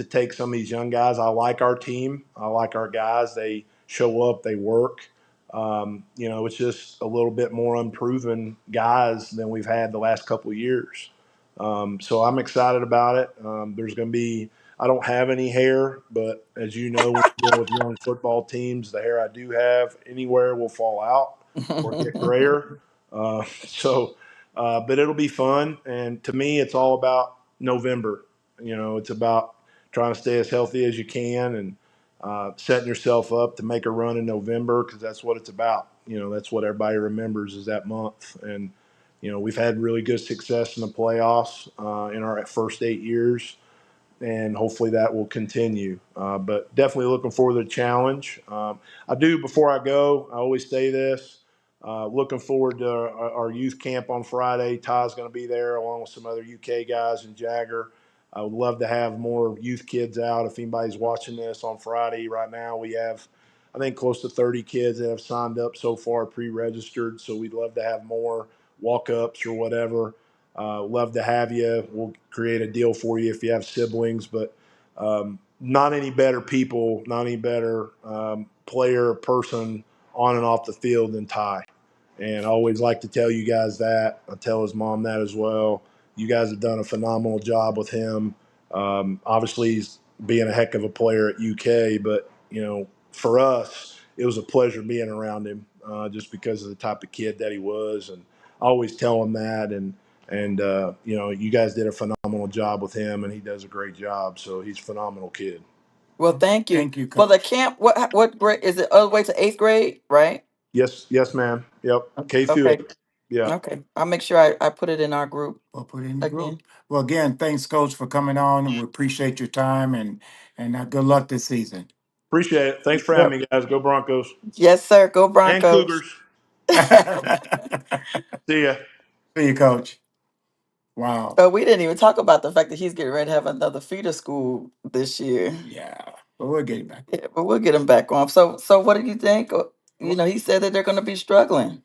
S3: take some of these young guys. I like our team. I like our guys. They show up. They work. You know, it's just a little bit more unproven guys than we've had the last couple of years. So I'm excited about it. There's going to be, I don't have any hair, but as you know, when you deal with young football teams, the hair I do have anywhere will fall out or get grayer. But it'll be fun. And to me, it's all about November. You know, it's about trying to stay as healthy as you can and setting yourself up to make a run in November because that's what it's about. You know, that's what everybody remembers is that month. And you know, we've had really good success in the playoffs in our first 8 years, and hopefully that will continue. But definitely looking forward to the challenge. I do, before I go, I always say this. Looking forward to our youth camp on Friday. Ty's going to be there along with some other UK guys and Jagger. I would love to have more youth kids out. If anybody's watching this on Friday, right now we have, I think, close to 30 kids that have signed up so far, pre-registered. So we'd love to have more walk-ups or whatever. Love to have you. We'll create a deal for you if you have siblings, but not any better people, not any better player, person on and off the field than Ty. And I always like to tell you guys that. I tell his mom that as well. You guys have done a phenomenal job with him. Obviously, he's being a heck of a player at UK, but you know, for us, it was a pleasure being around him just because of the type of kid that he was. And I always tell him that. And you know, you guys did a phenomenal job with him, and he does a great job. So he's a phenomenal kid.
S1: Well, thank you
S2: Thank you,
S1: for the
S2: Coach.
S1: camp. What grade is it? All the way to eighth grade, right?
S3: Yes, yes, ma'am. Yep, K through
S1: Okay,
S3: 8. Yeah,
S1: okay. I'll make sure I put it in our group
S2: We'll put it in the
S1: again.
S2: group. Well, again, thanks, Coach, for coming on. We appreciate your time and good luck this season.
S3: appreciate it. Thanks for
S1: Yep.
S3: having me, guys. Go Broncos
S1: Yes, sir. Go
S3: and
S1: Broncos.
S3: Cougars. See ya.
S2: See you, Coach. Wow.
S1: Oh, we didn't even talk about the fact that he's getting ready to have another feeder school this year.
S2: Yeah, but we'll get it back.
S1: Yeah, but we'll get him back on. So what do you think? You
S2: Well,
S1: know, he said that they're going to be struggling.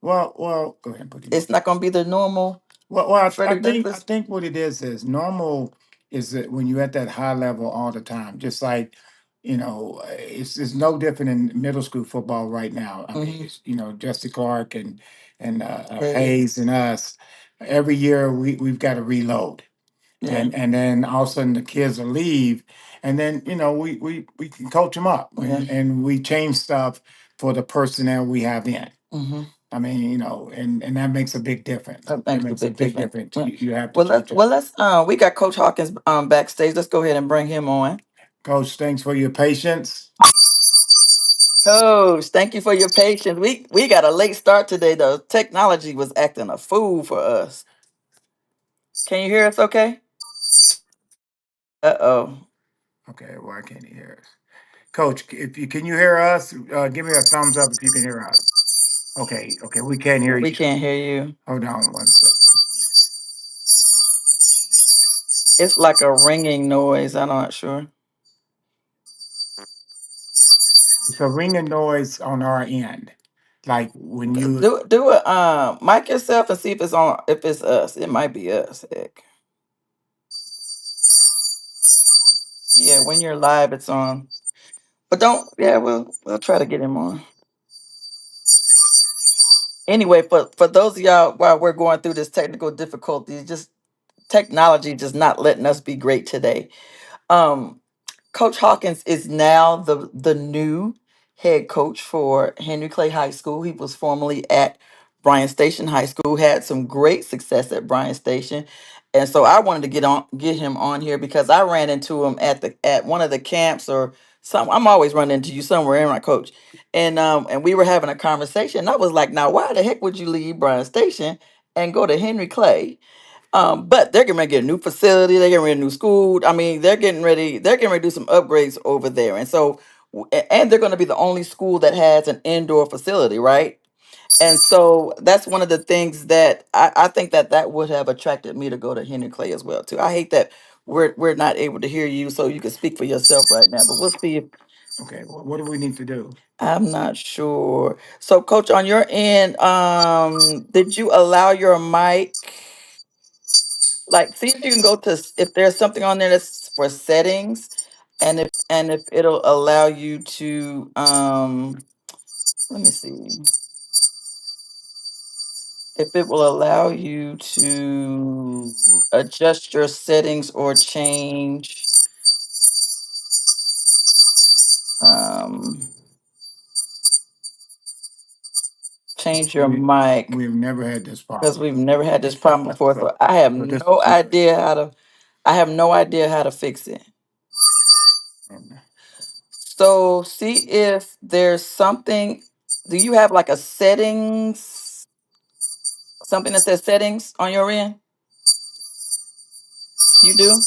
S2: go ahead and put him on.
S1: It's not going to be the normal
S2: I
S1: Frederick
S2: think I
S1: Douglass.
S2: think what it is normal is that when you're at that high level all the time, just like it's no different in middle school football right now. I mean,
S1: Hmm.
S2: it's, Jesse Clark and
S1: Hey,
S2: Hayes and us. Every year we've got to reload,
S1: yeah,
S2: and then all of a sudden the kids will leave, and then we can coach them up,
S1: yeah.
S2: and we change stuff for the personnel we have in.
S1: Hmm.
S2: I mean, and that makes a big difference.
S1: That
S2: It
S1: makes a
S2: makes a
S1: big
S2: big
S1: difference.
S2: difference.
S1: Well,
S2: You have to
S1: well,
S2: change it.
S1: we got Coach Hawkins backstage. Let's go ahead and bring him on.
S2: Coach, thanks for your patience.
S1: Coach, thank you for your patience. We got a late start today. The technology was acting a fool for us. Can you hear us? Okay. Uh-oh.
S2: Okay, why can't you hear us? Coach, if you can you hear us? Give me a thumbs up if you can hear us. Okay, we can't hear
S1: We
S2: you.
S1: can't hear you.
S2: Hold on one second.
S1: It's like a ringing noise. I'm not sure.
S2: It's a ringing noise on our end. Like when you
S1: Do it. Mic yourself and see if it's on. If it's us, it might be us. Heck. Yeah, when you're live, it's on. But don't. Yeah, we'll try to get him on. Anyway, for those of y'all, while we're going through this technical difficulties, just technology just not letting us be great today. Um, Coach Hawkins is now the new head coach for Henry Clay High School. He was formerly at Bryant Station High School, had some great success at Bryant Station. And so I wanted to get him on here because I ran into him at one of the camps or some. I'm always running into you somewhere, in my coach. And we were having a conversation. And I was like, now why the heck would you leave Bryant Station and go to Henry Clay? But they're getting ready to get a new facility. They're getting ready to new school. I mean, they're getting ready. They're getting ready to do some upgrades over there, and so and they're going to be the only school that has an indoor facility, right? And so that's one of the things that I think that that would have attracted me to go to Henry Clay as well too. I hate that we're not able to hear you, so you can speak for yourself right now. But we'll see if
S2: Okay, what do we need to do?
S1: I'm not sure. So, Coach, on your end, did you allow your mic? Like, see if you can go to if there's something on there that's for settings, and if it'll allow you to let me see if it will allow you to adjust your settings or um change your mic
S2: We've never had this
S1: because
S2: problem.
S1: we've never had this problem before. So I have
S2: So this,
S1: no idea how to fix it. So see if there's something. Do you have like a settings, something that says settings on your end? You do?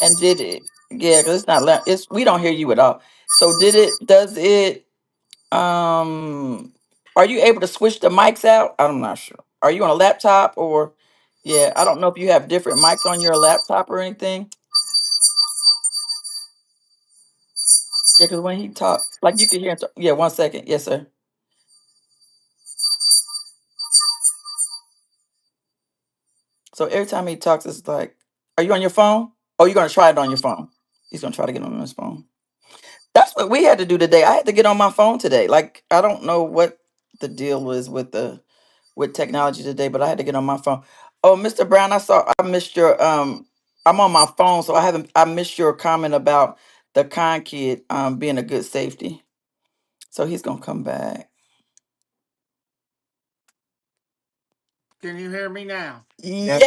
S1: And did it? Yeah, because it's not. It's we don't hear you at all. So did it? Does it? Are you able to switch the mics out? I'm not sure. Are you on a laptop or? Yeah, I don't know if you have different mics on your laptop or anything. Yeah, because when he talks, like you can hear him. Yeah, 1 second. Yes, sir. So every time he talks, it's like, are you on your phone? Oh, you're gonna try it on your phone. He's gonna try to get on his phone. That's what we had to do today. I had to get on my phone today. Like I don't know what the deal was with the with technology today, but I had to get on my phone. Oh, Mr. Brown, I missed your I'm on my phone, so I missed your comment about the con kid being a good safety. So he's gonna come back.
S4: Can you hear me now?
S2: yes,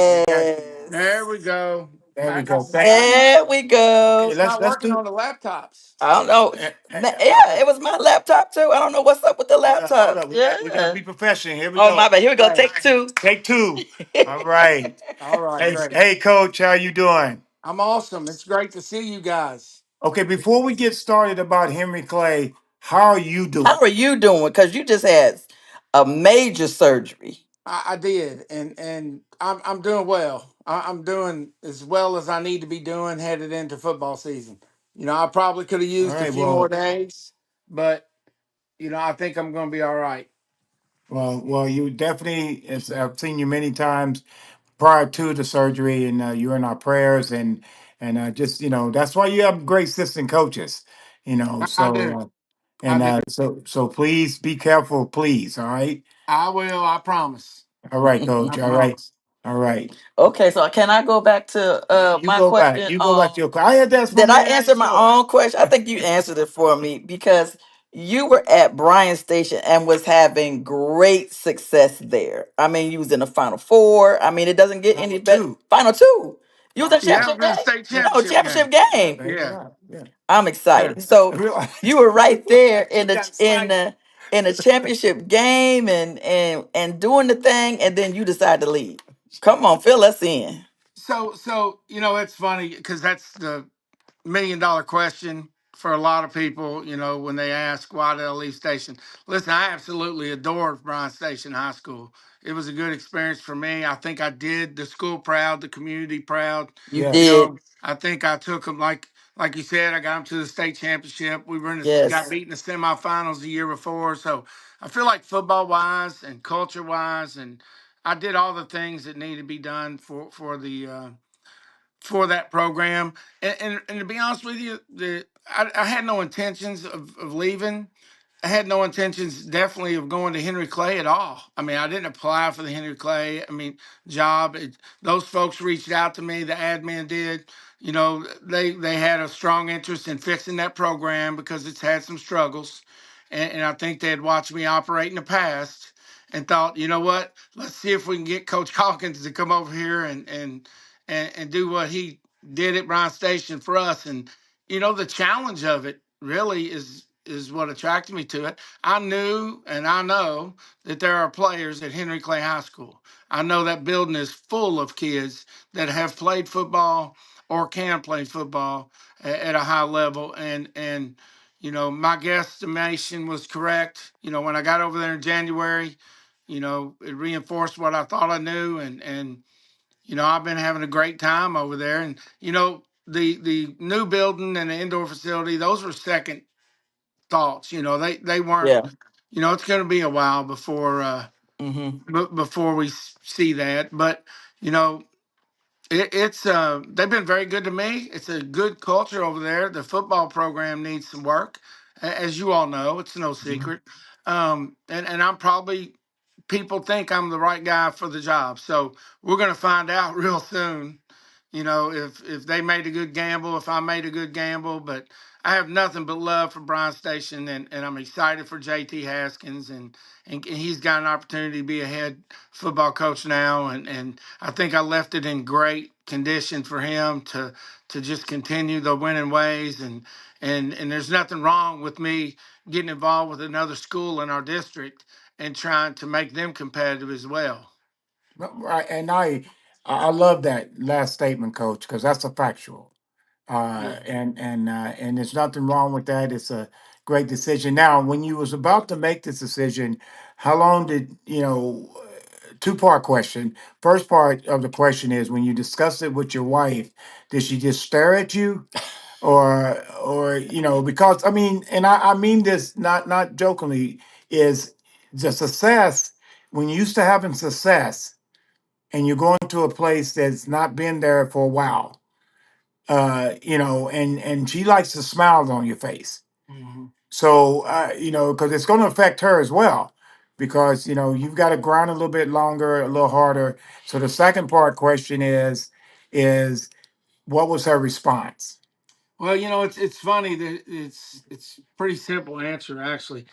S2: we got you.
S4: There
S1: Yes.
S4: we go.
S2: There we
S4: I,
S2: go. Thank you.
S1: There we
S2: Okay,
S1: go.
S4: it's not
S2: let's
S4: working
S2: do.
S4: on the laptops.
S1: I don't know. Yeah, it was my laptop too. I don't know what's up with the
S2: Hold
S1: laptop.
S2: up. We gotta
S1: Yeah.
S2: be professional. Here we
S1: Oh my
S2: go.
S1: bad. Here we go.
S4: Right.
S1: Take two.
S2: Take two. All right.
S4: All right, great.
S2: Hey, Coach, how you doing?
S4: I'm awesome. It's great to see you guys.
S2: Okay, before we get started about Henry Clay, how are you
S1: How
S2: doing?
S1: are you doing? Because you just had a major surgery.
S4: I did, and I'm doing well. I'm doing as well as I need to be doing headed into football season. I probably could have
S2: All
S4: used a
S2: right.
S4: few more
S2: Well,
S4: days, but I think I'm going to be all right.
S2: you definitely. I've seen you many times prior to the surgery, and you're in our prayers, and just that's why you have great assistant coaches.
S4: I do. I
S2: And
S4: do.
S2: so please be careful, please. All right.
S4: I will. I promise.
S2: All right, Coach.
S4: I
S2: All right.
S4: promise.
S2: All right.
S1: Okay, so can I go back to
S2: You
S1: my
S2: go back.
S1: question?
S2: You go back to your. I had that's for
S1: Did
S2: me
S1: I
S2: to
S1: answer
S2: ask
S1: my
S2: you.
S1: own question? I think you answered it for me because you were at Bryant Station and was having great success there. I mean, you was in the Final Four. I mean, it doesn't get any
S2: Number
S1: better.
S2: two.
S1: Final two. You was in
S4: Yeah, I
S1: championship
S4: was in the
S1: game.
S4: state
S1: Oh,
S4: championship
S1: championship
S4: game.
S2: Yeah,
S1: game.
S2: thank
S4: Yeah.
S2: God. Yeah.
S1: I'm
S4: Yeah.
S1: excited. So
S2: Real-
S1: you were right there in
S2: She
S1: the
S2: got excited.
S1: in the championship game and doing the thing, and then you decide to leave. Come on, fill us in.
S4: So it's funny because that's the $1 million question for a lot of people. When they ask why did I leave Station? Listen, I absolutely adored Bryan Station High School. It was a good experience for me. I think I did the school proud, the community proud.
S1: You
S2: Yes.
S1: did.
S4: I think I took them like you said. I got them to the state championship. We were got
S1: Yes.
S4: beat in the semifinals the year before. So I feel like football wise and culture wise, and I did all the things that need to be done for that program. And to be honest with you, I had no intentions of leaving. I had no intentions, definitely, of going to Henry Clay at all. I mean, I didn't apply for the Henry Clay. Job. Those folks reached out to me. The admin did. They had a strong interest in fixing that program because it's had some struggles, and I think they had watched me operate in the past and thought, you know what? Let's see if we can get Coach Calkins to come over here and do what he did at Bryan Station for us. And the challenge of it really is what attracted me to it. I knew and I know that there are players at Henry Clay High School. I know that building is full of kids that have played football or can play football at a high level. And my guesstimation was correct. When I got over there in January, it reinforced what I thought I knew, and I've been having a great time over there. And the new building and the indoor facility, those were second thoughts. They weren't.
S1: Yeah.
S4: It's going to be a while before
S1: Mm-hmm.
S4: before we see that. But you know, it's they've been very good to me. It's a good culture over there. The football program needs some work, as you all know. It's no secret. And I'm probably, people think I'm the right guy for the job. So we're going to find out real soon. If they made a good gamble, if I made a good gamble. But I have nothing but love for Bryant Station, and I'm excited for JT Haskins, and he's got an opportunity to be a head football coach now, and I think I left it in great condition for him to just continue the winning ways, and there's nothing wrong with me getting involved with another school in our district and trying to make them competitive as well.
S2: Right, and I love that last statement, Coach, because that's a factual.
S4: Yeah.
S2: And there's nothing wrong with that. It's a great decision. Now, when you was about to make this decision, how long did you know? Two-part question. First part of the question is when you discussed it with your wife, did she just stare at you, or because I mean, and I mean this not jokingly, is the success when you're used to having success and you're going to a place that's not been there for a while, and she likes the smiles on your face.
S4: Mhm.
S2: So, because it's going to affect her as well, because, you've got to grind a little bit longer, a little harder. So the second part question is what was her response?
S4: Well, it's funny that it's pretty simple answer actually.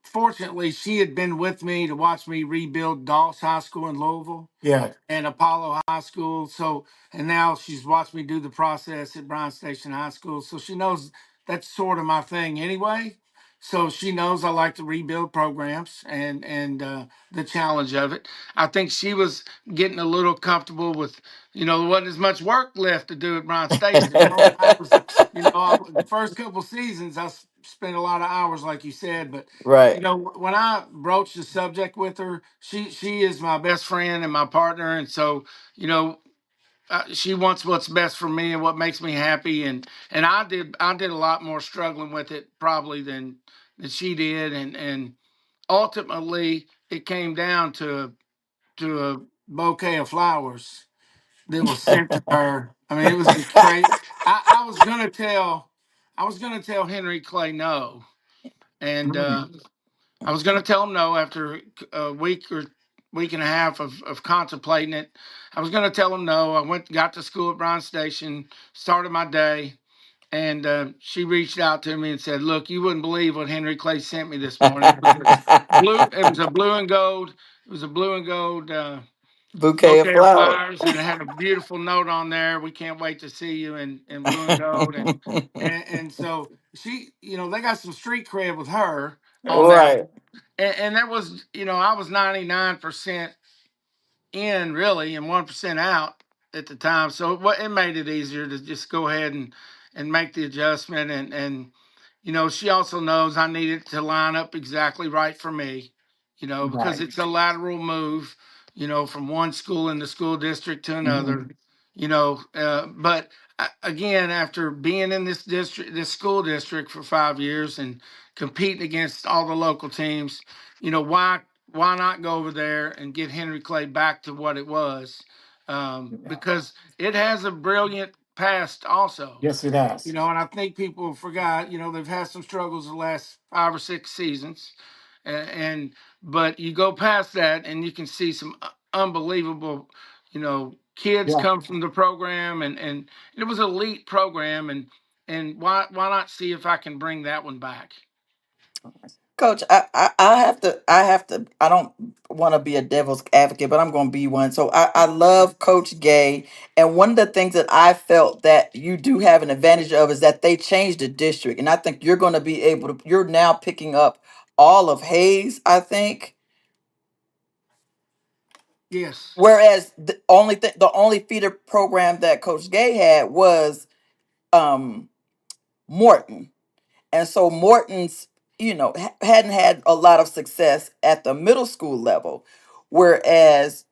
S4: Fortunately, she had been with me to watch me rebuild Dawes High School in Louisville
S2: Yeah.
S4: and Apollo High School. So, and now she's watched me do the process at Bryant Station High School. So she knows that's sort of my thing anyway. So she knows I like to rebuild programs and the challenge of it. I think she was getting a little comfortable with, there wasn't as much work left to do at Bryant Station. The first couple seasons spent a lot of hours, like you said, but
S1: Right.
S4: when I broached the subject with her, she is my best friend and my partner, and so you know she wants what's best for me and what makes me happy, and I did a lot more struggling with it probably than she did, and ultimately it came down to a bouquet of flowers that was sent to her. I mean, it was crazy. I was gonna tell Henry Clay no, and
S2: Mm.
S4: I was going to tell him no after a week or week and a half of contemplating it. I was going to tell him no. I got to school at Bryan Station, started my day, and she reached out to me and said, "Look, you wouldn't believe what Henry Clay sent me this morning. It was a blue. It was a blue and gold. It was a blue and gold
S1: Bouquet of
S4: bouquet of
S1: flowers.
S4: flowers, and it had a beautiful note on there. We can't wait to see you in blue and gold." And so she, they got some street cred with her on that,
S1: Right.
S4: and that was, I was 99% in really and 1% out at the time. So it made it easier to just go ahead and make the adjustment. And she also knows I need it to line up exactly right for me, because
S2: Right.
S4: it's a lateral move, from one school in the school district to
S2: Mhm.
S4: another, but again, after being in this school district for 5 years and competing against all the local teams, why not go over there and get Henry Clay back to what it was?
S2: Yeah.
S4: Because it has a brilliant past also.
S2: Yes, it has.
S4: And I think people forgot, they've had some struggles the last 5 or 6 seasons. And but you go past that and you can see some unbelievable, kids
S2: Yeah.
S4: come from the program, and it was an elite program, and why not see if I can bring that one back?
S1: Coach, I don't want to be a devil's advocate, but I'm going to be one. So I love Coach Gay. And one of the things that I felt that you do have an advantage of is that they changed the district. And I think you're going to be able to, you're now picking up all of Hayes, I think.
S4: Yes.
S1: Whereas the only feeder program that Coach Gay had was um, Morton. And so Morton's, hadn't had a lot of success at the middle school level, whereas,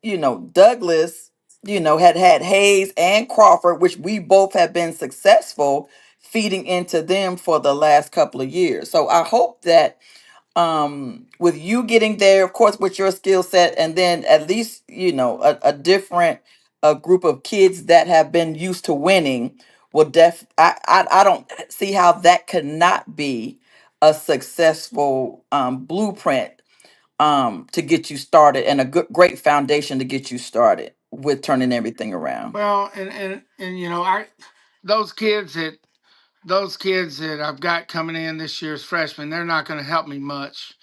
S1: Douglas, had Hayes and Crawford, which we both have been successful feeding into them for the last couple of years. So I hope that with you getting there, of course, with your skill set, and then at least a different group of kids that have been used to winning will I don't see how that could not be a successful blueprint to get you started, and a great foundation to get you started with turning everything around.
S4: Well, and I those kids that those kids that I've got coming in this year as freshmen, they're not going to help me much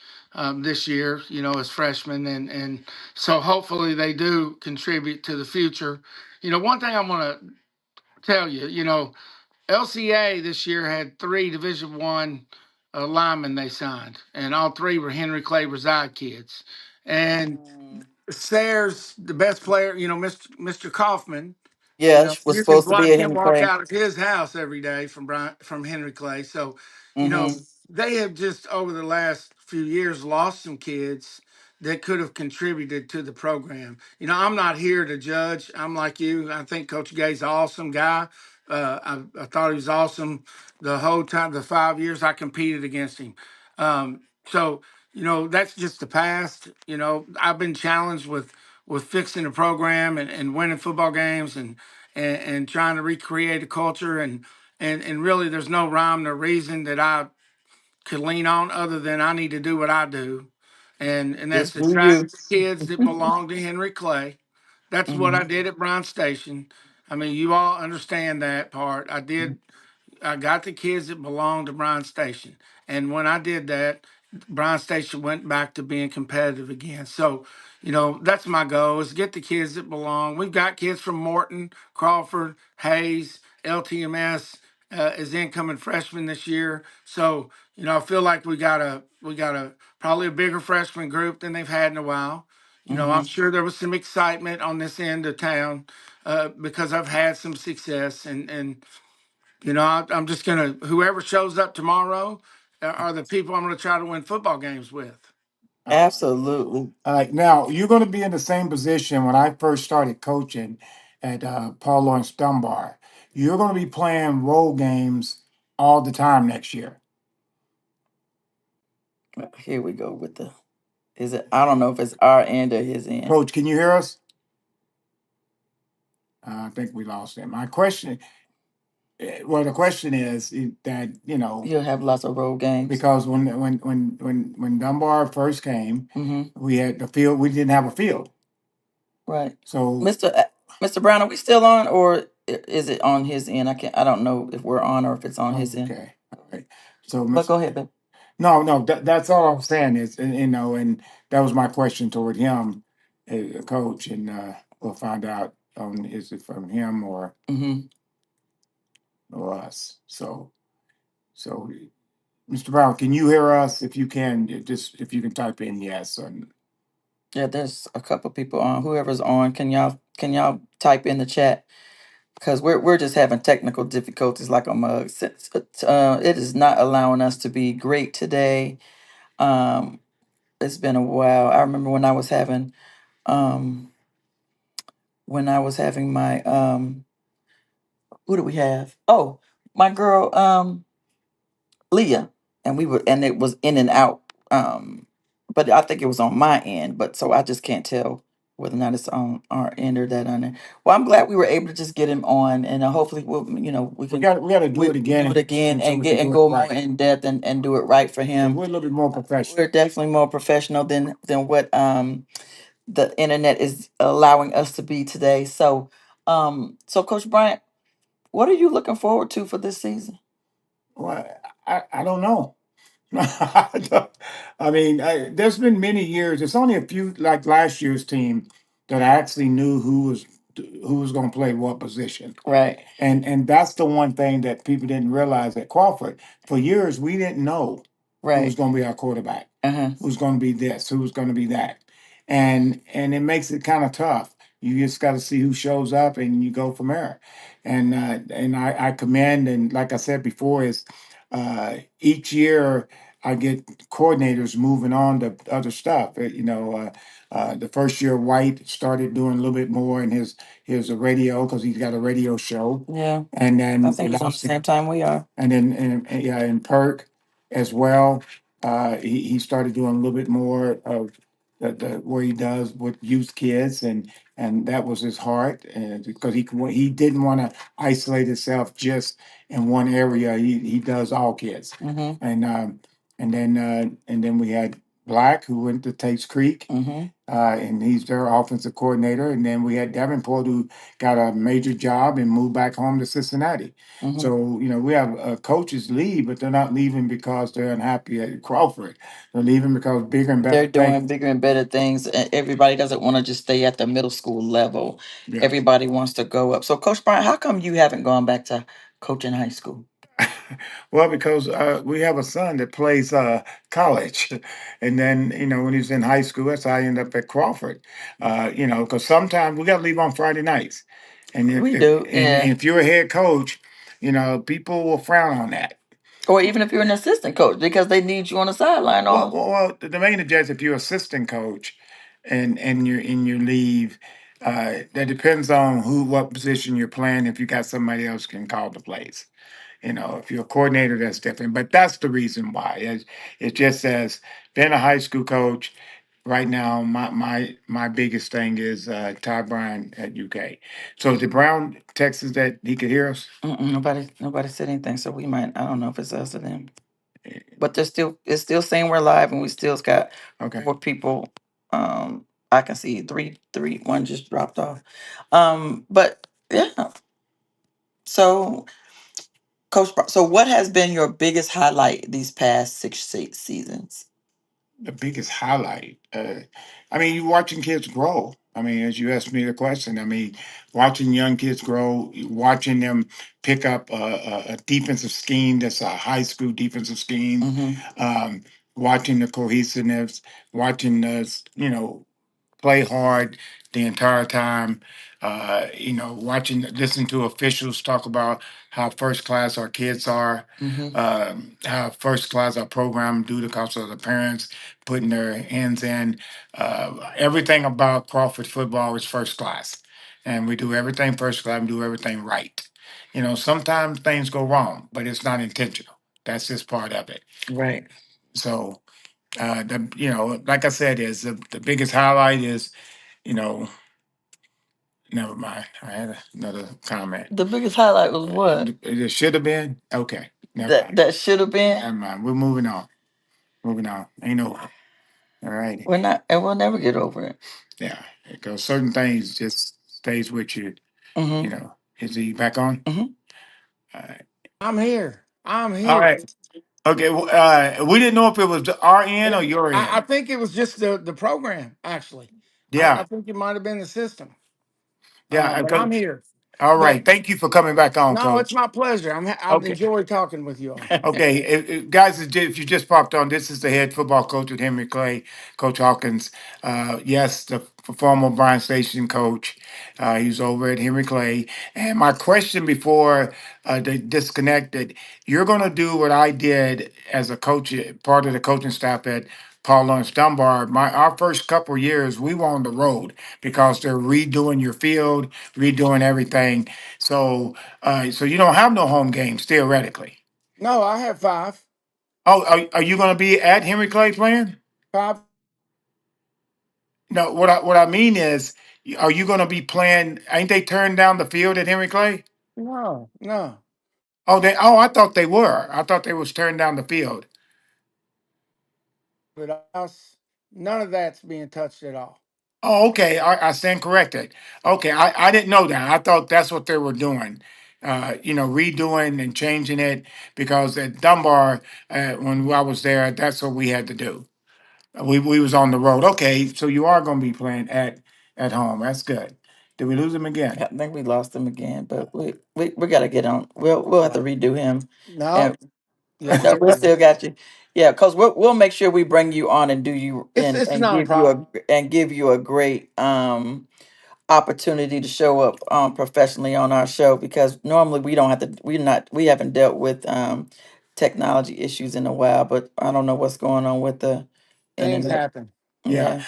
S4: this year, as freshmen, and so hopefully they do contribute to the future. One thing I'm going to tell you, LCA this year had three Division I linemen they signed, and all three were Henry Clay Reside kids. And
S1: Mm.
S4: Sayers, the best player, Mr. Kaufman,
S1: Yeah, was
S4: you can
S1: supposed to be
S4: watch
S1: a
S4: him
S1: Henry
S4: walk
S1: Clay.
S4: out of his house every day from Henry Clay. So,
S1: Mm-hmm.
S4: they have just over the last few years lost some kids that could have contributed to the program. I'm not here to judge. I'm like you. I think Coach Gay's an awesome guy. I thought he was awesome the whole time, the 5 years I competed against him. So, that's just the past. I've been challenged with fixing the program and winning football games and trying to recreate a culture and really there's no rhyme or reason that I could lean on other than I need to do what I do, and that's
S1: Just
S4: to
S1: do
S4: track
S1: you.
S4: the kids that belong to Henry Clay. That's what I
S1: Mm-hmm.
S4: did at Bryant Station. I mean, you all understand that part. I got the kids that belonged to Bryan Station. And when I did that, Bryan Station went back to being competitive again. So, that's my goal is get the kids that belong. We've got kids from Morton, Crawford, Hayes, LTMS is incoming freshmen this year. So, I feel like we got a probably a bigger freshman group than they've had in a while.
S1: Mm-hmm.
S4: I'm sure there was some excitement on this end of town because I've had some success I'm just gonna whoever shows up tomorrow are the people I'm gonna try to win football games with.
S1: Absolutely.
S2: All right, now you're going to be in the same position when I first started coaching at Paul Lawrence Dunbar. You're going to be playing role games all the time next year.
S1: Here we go with the. Is it? I don't know if it's our end or his end.
S2: Coach, can you hear us? I think we lost him. My question, well, the question is that
S1: He'll have lots of road games.
S2: because when Dunbar first came,
S1: Mm-hmm.
S2: we had the field. We didn't have a field,
S1: Right.
S2: so
S1: Mr. Brown, are we still on, or is it on his end? I can't. I don't know if we're on or if it's on his end.
S2: okay, all right. So,
S1: But go ahead, babe.
S2: no, no, that's all I'm saying is, and that was my question toward him, coach, and we'll find out is it from him
S1: Mm-hmm.
S2: or us. So, Mr. Brown, can you hear us? If you can, just if you can type in yes or
S1: Yeah, there's a couple people on. Whoever's on, can y'all type in the chat? Because we're just having technical difficulties like a mug. Since it is not allowing us to be great today. Um, it's been a while. I remember um when I was having my who do we have? Oh, my girl Leah, and it was in and out. But I think it was on my end, but so I just can't tell whether or not it's on our end or that on there. Well, I'm glad we were able to just get him on, and hopefully we can
S2: we got to do it
S1: do it
S2: again,
S1: again
S2: so
S1: and
S2: we can
S1: get
S2: do
S1: and
S2: it
S1: go more
S2: right.
S1: in depth and do it right for
S2: Yeah,
S1: him.
S2: we're a little bit more professional.
S1: We're definitely more professional than what the internet is allowing us to be today. So Coach Bryant, what are you looking forward to for this season?
S2: Well, I don't know. I mean, there's been many years. It's only a few, like last year's team, that I actually knew who was going to play what position.
S1: Right.
S2: And that's the one thing that people didn't realize at Crawford. For years, we didn't know who was
S1: Right.
S2: going to be our quarterback,
S1: Uh-huh.
S2: who's going to be this, who's going to be that, and it makes it kind of tough. You just got to see who shows up, and you go from there. And I commend, and like I said before, is each year I get coordinators moving on to other stuff. The first year White started doing a little bit more in his radio because he's got a radio show,
S1: Yeah.
S2: and
S1: I
S2: then
S1: think it's on the same time we are.
S2: and then and yeah, in Perk as well. He started doing a little bit more of the where he does with youth kids, and that was his heart, and because he didn't want to isolate himself just in one area. He does all kids,
S1: Mm-hmm.
S2: and then we had Black who went to Tate's Creek,
S1: Mm-hmm.
S2: and he's their offensive coordinator. And then we had Davenport, who got a major job and moved back home to Cincinnati.
S1: Mm-hmm.
S2: So, we have coaches leave, but they're not leaving because they're unhappy at Crawford. They're leaving because bigger and
S1: They're
S2: better
S1: doing
S2: things.
S1: bigger and better things. And everybody doesn't want to just stay at the middle school level.
S2: Yeah.
S1: Everybody wants to go up. So, Coach Bryant, how come you haven't gone back to coaching high school?
S2: Well, because we have a son that plays college, and then when he's in high school, that's how I end up at Crawford. Because sometimes we got to leave on Friday nights, and if,
S1: We
S2: if
S1: do,
S2: and
S1: yeah.
S2: if you're a head coach, people will frown on that.
S1: Or even if you're an assistant coach, because they need you on the sideline
S2: Well,
S1: all.
S2: well, well the main adjust if you're assistant coach, and you're in your leave, that depends on what position you're playing. If you got somebody else can call the plays. If you're a coordinator, that's different. But that's the reason why. It just says being a high school coach right now. My biggest thing is Todd Brown at UK. So did Brown text us that he could hear us?
S1: Mm-mm, nobody said anything. So we might. I don't know if it's us or them. But it's still saying we're live, and we still got
S2: Okay.
S1: 4 people. I can see three. One just dropped off. But yeah. So, so what has been your biggest highlight these past six seasons?
S2: The biggest highlight. I mean, you watching kids grow. I mean, as you asked me the question, I mean, watching young kids grow, watching them pick up a defensive scheme that's a high school defensive scheme,
S1: Mm-hmm.
S2: watching the cohesiveness, watching us, play hard the entire time. Listening to officials talk about how first class our kids are,
S1: Mm-hmm.
S2: how first class our program due because of the parents putting their hands in. Everything about Crawford football is first class, and we do everything first class and do everything right. Sometimes things go wrong, but it's not intentional. That's just part of it.
S1: Right.
S2: So, like I said, is the biggest highlight is you know, never mind. I had another comment.
S1: The biggest highlight was what?
S2: It should have been okay. Never
S1: That
S2: mind.
S1: that should have been.
S2: Never mind. We're moving on. Moving on. Ain't no. All right.
S1: We're not, and we'll never get over it.
S2: Yeah. Because certain things just stays with you.
S1: Mm-hmm.
S2: Is he back on?
S1: Mm-hmm.
S2: All right.
S4: I'm here. I'm
S2: All
S4: here.
S2: right. Okay. We didn't know if it was our end or your
S4: I
S2: end.
S4: think it was just the program, actually. I
S2: Yeah.
S4: think it might have been the system.
S2: Yeah.
S4: But I'm here.
S2: All
S4: But
S2: right. Thank you for coming back on,
S4: no, it's
S2: Coach.
S4: my pleasure. I've
S2: Okay.
S4: enjoyed talking with you all.
S2: Okay, guys, if you just popped on, this is the head football coach with Henry Clay, Coach Hawkins. Yes, the former Bryant Station coach. He's over at Henry Clay. And my question before they disconnected, you're going to do what I did as a coach, part of the coaching staff at Paul Lawrence Dunbar. Our first couple of years, we were on the road because they're redoing your field, redoing everything. So you don't have no home games theoretically.
S4: No, I have five.
S2: Oh, are you going to be at Henry Clay playing?
S4: Five.
S2: No, what I mean is, are you going to be playing? Ain't they turned down the field at Henry Clay?
S4: No, no.
S2: Oh, they. Oh, I thought they were. I thought they was turning down the field.
S4: But us, none of that's being touched at all.
S2: Oh, okay. I stand corrected. Okay, I didn't know that. I thought that's what they were doing. redoing and changing it because at Dunbar, when I was there, that's what we had to do. We was on the road. Okay, so you are going to be playing at home. That's good. Did we lose him again?
S1: I think we lost him again, but we got to get on. We'll have to redo him,
S4: No,
S1: and
S4: yeah,
S1: no,
S4: there
S1: we
S4: he
S1: still
S4: is.
S1: got you. Yeah, because we'll make sure we bring you on and do you
S4: It's
S1: and
S4: not a
S1: give you
S4: problem.
S1: a great opportunity to show up professionally on our show because normally we don't have to. We haven't dealt with technology issues in a while, but I don't know what's going on with the
S4: Things
S1: internet.
S4: happen.
S2: Yeah.
S1: Yeah.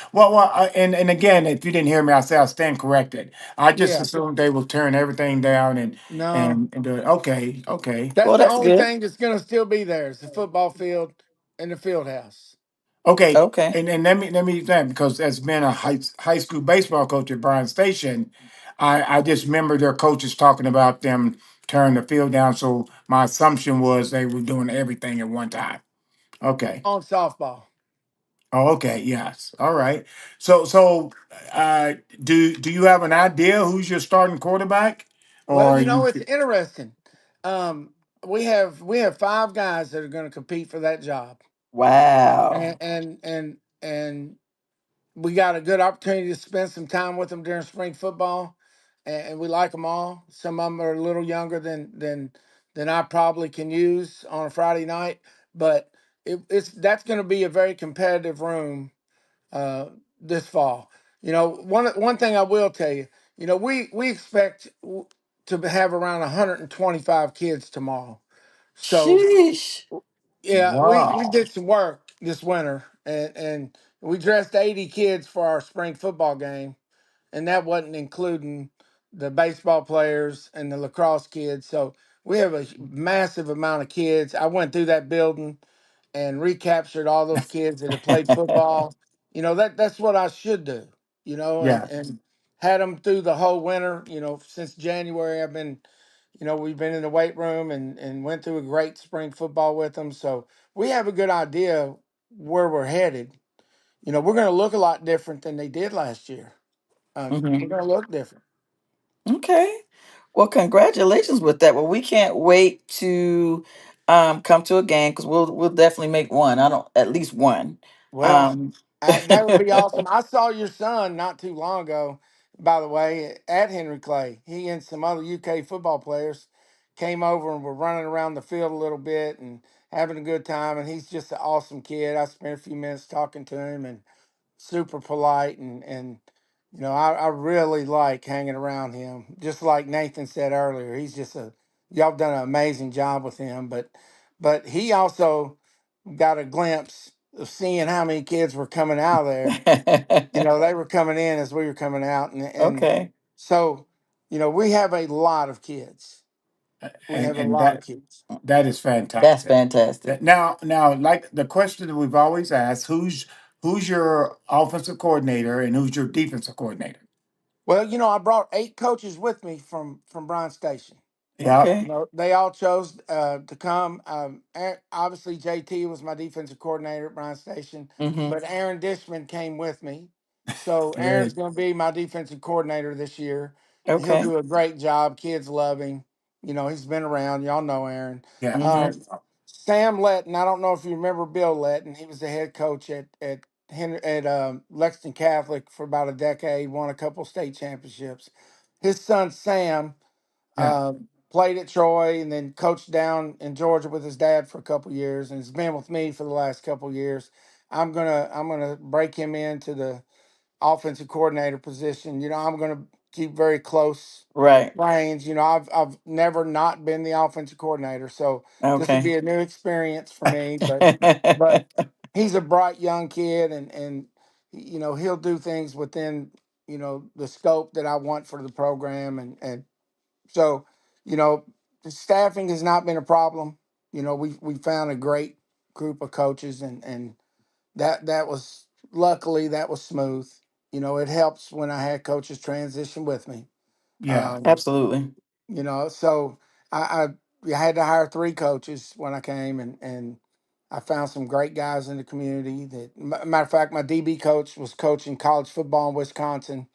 S2: And again, if you didn't hear me, I said I stand corrected. I just
S4: Yeah,
S2: assumed they will turn everything down and
S4: no,
S2: and and do it. Okay, okay,
S4: that's
S1: Well,
S4: the
S1: that's
S4: only
S1: good.
S4: thing that's going to still be there is the football field and the field house.
S2: okay.
S1: Okay.
S2: And let me that because as being a high school baseball coach at Bryant Station, I just remember their coaches talking about them turning the field down. So my assumption was they were doing everything at one time. Okay.
S4: On softball.
S2: Oh, okay. Yes. All right. So, uh, do you have an idea who's your starting quarterback,
S4: Well,
S2: or you?
S4: it's interesting. Um, we have five guys that are going to compete for that job,
S1: Wow.
S4: and we got a good opportunity to spend some time with them during spring football, and we like them all. Some of them are a little younger than I probably can use on a Friday night, but it's that's going to be a very competitive room uh, this fall. One thing I will tell you, we expect to have around 125 kids tomorrow. So
S1: Sheesh.
S4: yeah, we
S2: Wow.
S4: did some work this winter, and we dressed 80 kids for our spring football game, and that wasn't including the baseball players and the lacrosse kids. So we have a massive amount of kids. I went through that building and recaptured all those kids that have played football. That's what I should do.
S2: Yeah.
S4: And had them through the whole winter. Since January, we've been in the weight room and went through a great spring football with them. So we have a good idea where we're headed. We're going to look a lot different than they did last year. We're
S1: Hmm.
S4: going to look different.
S1: Okay. Well, congratulations with that. Well, we can't wait to come to a game because we'll definitely make one. I don't at least one.
S4: Well,
S1: Um
S4: that would be awesome. I saw your son not too long ago, by the way, at Henry Clay. He and some other UK football players came over and were running around the field a little bit and having a good time. And he's just an awesome kid. I spent a few minutes talking to him and super polite and I really like hanging around him. Just like Nathan said earlier, he's just y'all done an amazing job with him. But he also got a glimpse of seeing how many kids were coming out of there. They were coming in as we were coming out, and
S1: okay.
S4: so we have a lot of kids. We
S2: and
S4: have a
S2: and
S4: lot of
S2: that
S4: kids.
S2: that is
S1: That's
S2: fantastic.
S1: fantastic.
S2: Now, like the question that we've always asked, who's your offensive coordinator and who's your defensive coordinator?
S4: Well, I brought 8 coaches with me from Bryant Station.
S2: Yeah,
S1: Okay.
S4: They all chose to come. Obviously, JT was my defensive coordinator at Bryant Station,
S1: Hmm.
S4: but Aaron Dishman came with me. So Aaron's
S2: good.
S4: going to be my defensive coordinator this year. He'll
S1: Okay.
S4: do a great job. Kids love him. He's been around. Y'all know Aaron.
S2: Yeah,
S1: Hmm.
S4: Sam Letton. I don't know if you remember Bill Letton. He was the head coach at Lexington Catholic for about a decade. Won a couple state championships. His son Sam
S2: yeah,
S4: played at Troy and then coached down in Georgia with his dad for a couple years and has been with me for the last couple years. I'm gonna break him into the offensive coordinator position. I'm gonna keep very close
S1: Right.
S4: reins. I've never not been the offensive coordinator, so this will
S1: Okay.
S4: be a new experience for me. But he's a bright young kid and he'll do things within the scope that I want for the program and so, you know, the staffing has not been a problem. We found a great group of coaches, and that was luckily that was smooth. It helps when I had coaches transition with me.
S2: yeah,
S4: Um,
S1: Absolutely.
S4: so I had to hire 3 coaches when I came, and I found some great guys in the community. Matter of fact, my DB coach was coaching college football in Wisconsin,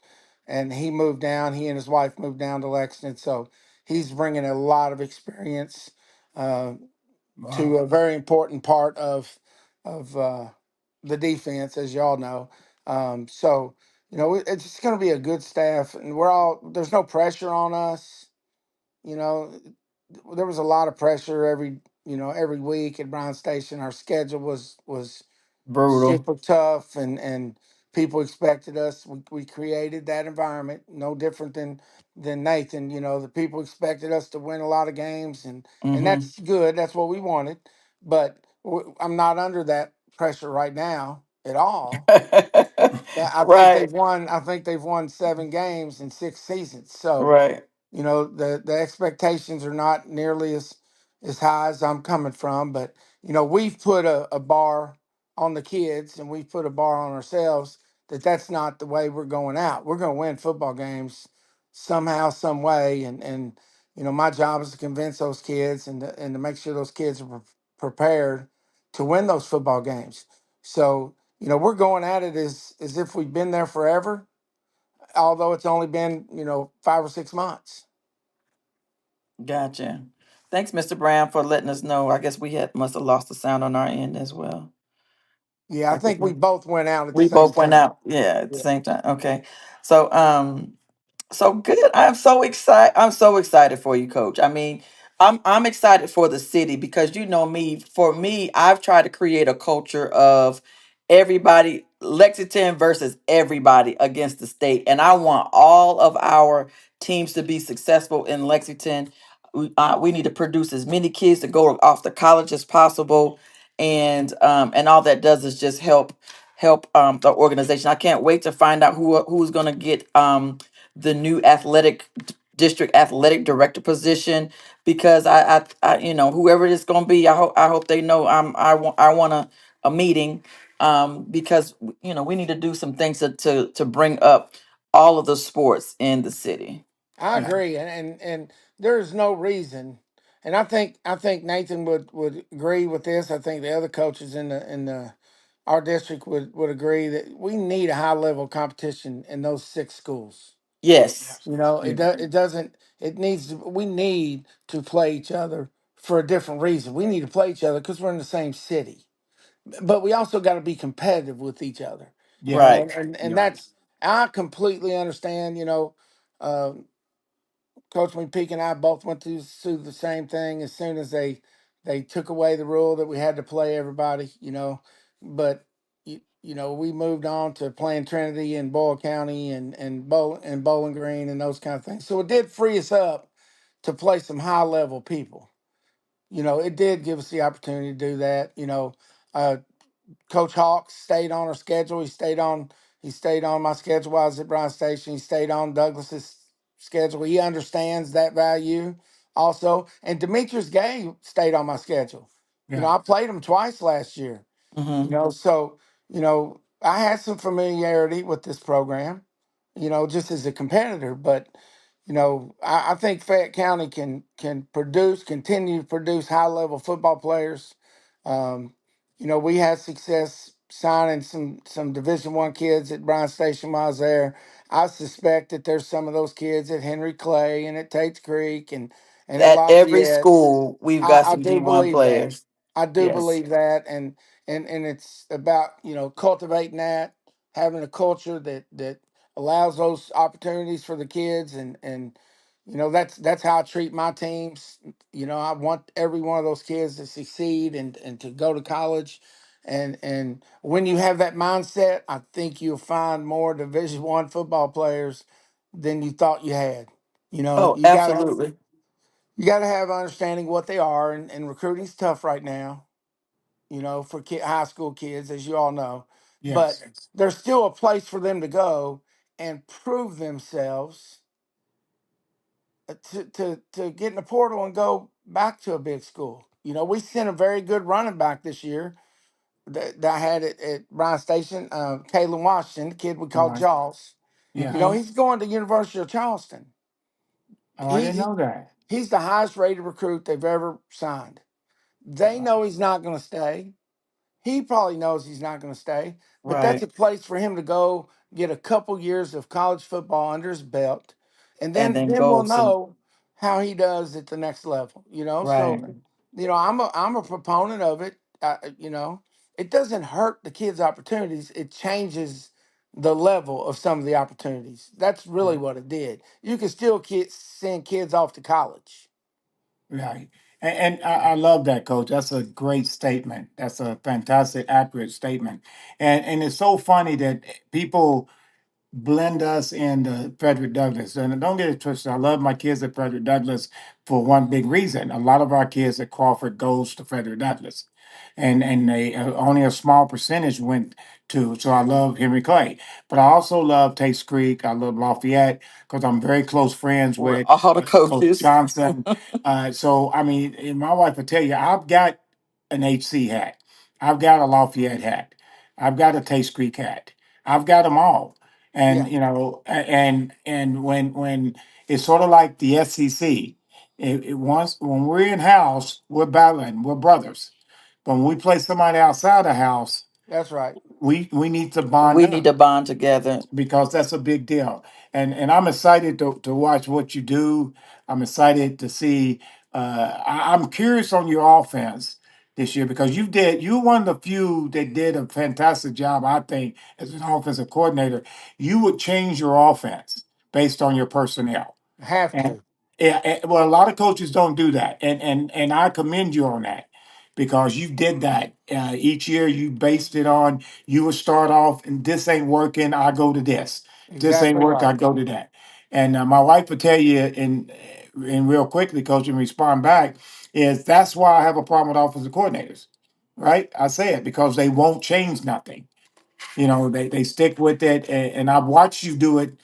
S4: and he moved down. He and his wife moved down to Lexington, so he's bringing a lot of experience uh, to
S2: Wow.
S4: a very important part of the defense, as y'all know. So it's just going to be a good staff, and there's no pressure on us. You know, there was a lot of pressure every week at Bryant Station. Our schedule was
S1: Brutal.
S4: super tough, and people expected us. We created that environment, no different than Nathan. The people expected us to win a lot of games, and
S1: Mm-hmm.
S4: that's good. That's what we wanted. But I'm not under that pressure right now at all. I think
S1: Right.
S4: they've won. I think they've won 7 games in 6 seasons. So
S1: Right.
S4: the expectations are not nearly as high as I'm coming from, but we've put a bar on the kids, and we've put a bar on ourselves, that's not the way we're going out. We're going to win football games somehow, some way, and my job is to convince those kids, and to make sure those kids are prepared to win those football games. So we're going at it as if we've been there forever, although it's only been 5 or 6 months.
S1: Gotcha. Thanks, Mr. Brown, for letting us know. I guess we had must have lost the sound on our end as well.
S4: Yeah, I
S1: I could,
S4: think we both went out at the
S1: we
S4: same
S1: both went
S4: time.
S1: out, yeah, at the
S4: Yeah.
S1: same time. Okay. So so good. I'm so excited. I'm so excited for you, Coach. I mean, I'm excited for the city because you know me. For me, I've tried to create a culture of everybody, Lexington versus everybody against the state, and I want all of our teams to be successful in Lexington. We need to produce as many kids to go off to college as possible, and all that does is just help the organization. I can't wait to find out who's going to get the new district athletic director position because I whoever it's going to be, I hope they know I want a meeting because we need to do some things to bring up all of the sports in the city.
S4: I
S2: Yeah.
S4: agree, and there's no reason, and I think Nathan would agree with this. I think the other coaches in the our district would agree that we need a high level competition in those 6 schools.
S1: Yes.
S4: It it doesn't. It needs to. We need to play each other for a different reason. We need to play each other because we're in the same city, but we also got to be competitive with each other.
S2: Yes.
S1: Right.
S4: And
S2: You're right.
S4: that's I completely understand. Uh, Coach McPeak and I both went through the same thing as soon as they took away the rule that we had to play everybody. But we moved on to playing Trinity and Boyle County and Bowling Green and those kind of things. So it did free us up to play some high level people. It did give us the opportunity to do that. Uh, Coach Hawks stayed on our schedule. He stayed on my schedule while I was at Bryant Station. He stayed on Douglas's schedule. He understands that value also. And Demetrius Gay stayed on my schedule.
S2: Yeah.
S4: I played him twice last year.
S1: Mm-hmm.
S4: So I had some familiarity with this program, just as a competitor. But I think Fayette County can continue to produce high level football players. Um, we had success signing some Division I kids at Bryan Station while I was there. I suspect that there's some of those kids at Henry Clay and at Tate's Creek and at
S1: At every
S4: Lafayette.
S1: school, we've got
S4: I
S1: some
S4: do
S1: D1
S4: believe that.
S1: players.
S4: I do
S1: Yes.
S4: believe that, and it's about cultivating that, having a culture that allows those opportunities for the kids, and that's how I treat my teams. I want every one of those kids to succeed and to go to college, and when you have that mindset, I think you'll find more Division I football players than you thought you had.
S1: Oh, absolutely.
S4: You got to have understanding what they are, and recruiting's tough right now. For high school kids, as you all know, but
S2: Yes.
S4: there's still a place for them to go and prove themselves to get in the portal and go back to a big school. We sent a very good running back this year that I had at Bryan Station, Kalen Washington, the kid we
S2: All
S4: call
S2: right.
S4: Jaws.
S2: Yeah.
S4: He's going to University of Charleston.
S2: Oh, I
S4: He,
S2: didn't
S4: he
S2: know that.
S4: he's the highest rated recruit they've ever signed. They
S2: Wow.
S4: know he's not going to stay. He probably knows he's not going to stay, but that's
S1: Right.
S4: a place for him to go get a couple years of college football under his belt, and
S1: And
S4: then
S1: then
S4: then we'll
S1: go some.
S4: know how he does at the next level. So
S1: Right.
S4: I'm a proponent of it. It doesn't hurt the kids' opportunities. It changes the level of some of the opportunities. That's really what it did. You can still send kids off to college.
S2: Right. And I love that, coach. That's a great statement. That's a fantastic, accurate statement. And it's so funny that people blend us into Frederick Douglass. And don't get it twisted. I love my kids at Frederick Douglass for one big reason. A lot of our kids at Crawford goes to Frederick Douglass, and they only a small percentage went to. So I love Henry Clay, but I also love Taste Creek. I love Lafayette because I'm very close friends
S1: We're
S2: with
S1: all the
S2: Coach
S1: coaches.
S2: Johnson. So I mean, and my wife will tell you, I've got an HC hat, I've got a Lafayette hat, I've got a Taste Creek hat. I've got them all,
S4: Yeah,
S2: and and when it's sort of like the SEC, it once when we're in house, we're battling, we're brothers. But when we play somebody outside the house,
S4: that's right.
S2: we need to bond
S1: We need
S2: up
S1: to bond together.
S2: because that's a big deal. And I'm excited to watch what you do. I'm excited to see. I'm curious on your offense this year because you're one of the few that did a fantastic job, I think, as an offensive coordinator. You would change your offense based on your personnel.
S4: Have
S2: And
S4: to.
S2: yeah, well, a lot of coaches don't do that, and I commend you on that because you did that. Each year, you based it on you would start off, and this ain't working. I go to this. This ain't
S4: Exactly
S2: work. I
S4: right.
S2: go to that. And my wife would tell you, and real quickly, coach, and respond back is that's why I have a problem with offensive coordinators. Right? I say it because they won't change nothing. They stick with it, and I've watched you do it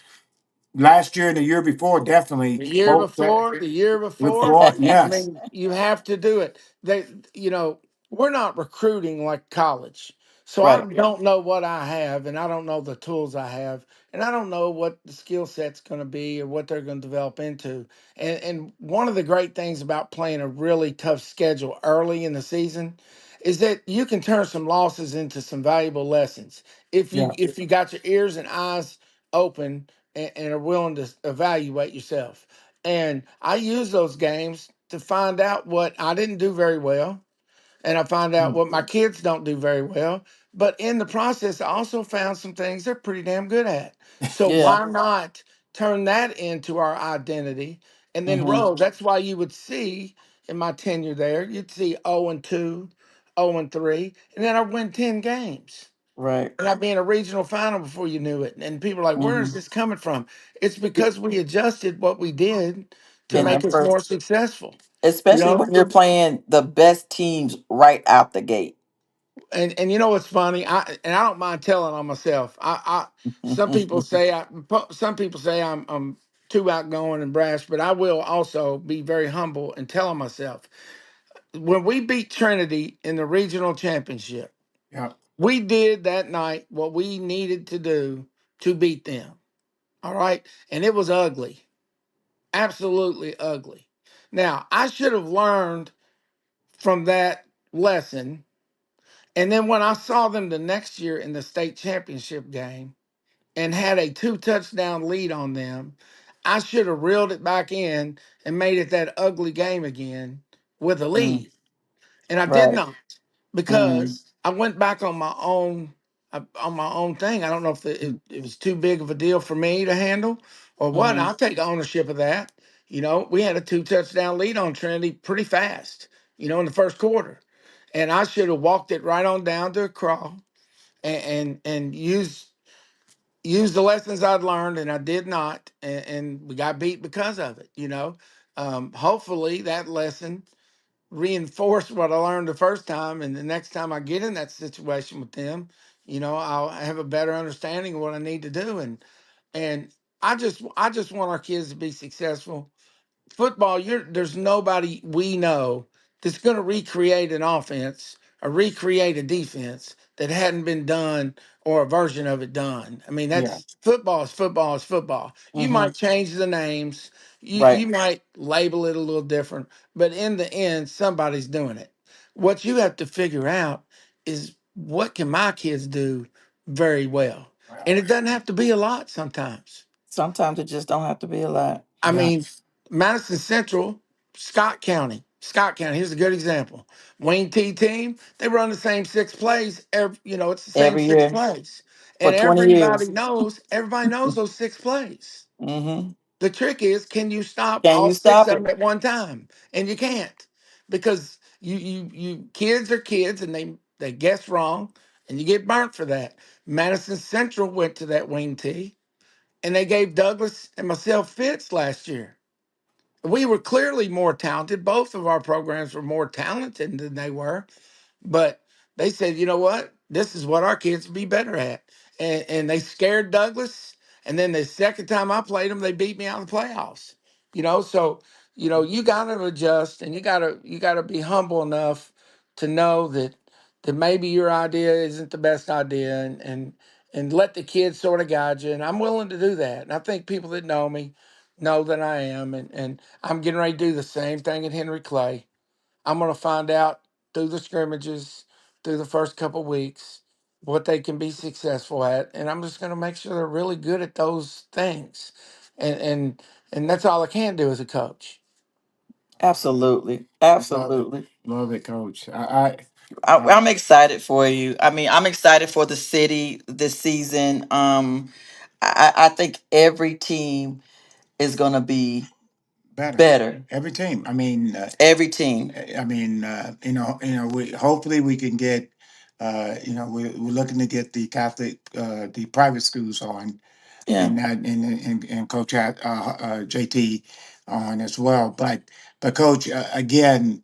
S2: last year and the year before, definitely. Both
S4: The year before.
S2: before,
S4: I
S2: yes,
S4: mean, you have to do it. You know, we're not recruiting like college. So I
S1: Right.
S4: don't know what I have, and I don't know the tools I have, and I don't know what the skill set's going to be or what they're going to develop into. And one of the great things about playing a really tough schedule early in the season is that you can turn some losses into some valuable lessons
S2: yeah,
S4: if you got your ears and eyes open and are willing to evaluate yourself. And I use those games to find out what I didn't do very well, and I find out
S2: mm,
S4: what my kids don't do very well. But in the process, I also found some things they're pretty damn good at. So
S1: Yeah.
S4: why not turn that into our identity and then
S1: Hmm.
S4: roll? That's why you would see in my tenure there, you'd see 0 and 2, 0 and 3, and then I win 10 games.
S1: Right.
S4: And I'd be in a regional final before you knew it. And people are like, where is
S1: Hmm.
S4: this coming from? It's because we adjusted what we did to
S1: In
S2: yeah,
S1: the
S4: make us more
S1: first,
S4: successful. You
S1: especially
S4: know,
S1: when you're playing the best teams right out the gate.
S4: and you know what's funny? I don't mind telling on myself. Some people say some people say I'm too outgoing and brash, but I will also be very humble and tell on myself. When we beat Trinity in the regional championship,
S2: yeah,
S4: we did that night what we needed to do to beat them. All right. And it was ugly, absolutely ugly. Now, I should have learned from that lesson. And then when I saw them the next year in the state championship game and had a 2 touchdown lead on them, I should have reeled it back in and made it that ugly game again with a
S1: Mm,
S4: lead. And I did
S1: right.
S4: not
S1: Hmm.
S4: because I went back on my own thing. I don't know if it was too big of a deal for me to handle or what.
S1: Hmm.
S4: I'll take ownership of that. We had a 2 touchdown lead on Trinity pretty fast. In the first quarter, and I should have walked it right on down to a crawl and use the lessons I'd learned, and I did not, and we got beat because of it. Hopefully that lesson reinforce what I learned the first time, and the next time I get in that situation with them, I'll have a better understanding of what I need to do, and I just want our kids to be successful. Football, there's nobody we know that's going to recreate an offense or recreate a defense that hadn't been done or a version of it done. I mean,
S2: yeah,
S4: that's football is football is football. You
S1: Hmm.
S4: might change the names, you
S1: Right.
S4: might label it a little different, but in the end, somebody's doing it. What you have to figure out is what can my kids do very well, and
S2: well,
S4: it doesn't have to be a lot sometimes.
S1: Sometimes it just don't have to be a lot.
S4: I
S2: yeah,
S4: mean, Madison Central, Scott County. Here's a good example. Wayne T team, they run the same six plays. It's the same
S1: Every
S4: six
S1: year
S4: plays,
S1: for
S4: and
S1: 20 years.
S4: everybody knows those six plays.
S1: Hmm.
S4: The trick is, can you stop
S1: Can
S4: all
S1: you
S4: six
S1: stop
S4: of them
S1: it?
S4: at one time? And you can't, because you kids are kids, and they guess wrong, and you get burnt for that. Madison Central went to that Wayne T, and they gave Douglas and myself fits last year. We were clearly more talented. Both of our programs were more talented than they were, but they said, you know what? This is what our kids would be better at. And they scared Douglas. And then the second time I played them, they beat me out of the playoffs. So you gotta adjust, and you gotta be humble enough to know that maybe your idea isn't the best idea, and let the kids sort of guide you. And I'm willing to do that. And I think people that know me know that I am. And I'm getting ready to do the same thing at Henry Clay. I'm going to find out through the scrimmages, through the first couple weeks, what they can be successful at, and I'm just going to make sure they're really good at those things, and and and that's all I can do as a coach.
S1: Absolutely.
S2: Love it.
S1: Absolutely.
S2: Love it, Coach. I
S1: I'm excited for you. I mean, I'm excited for the city this season. I think every team is going to be
S2: better
S1: better.
S2: every team. I mean,
S1: Every team.
S2: we hopefully we can get, we're looking to get the Catholic, the private schools on,
S1: Yeah.
S2: and that and Coach JT on as well. But Coach, again,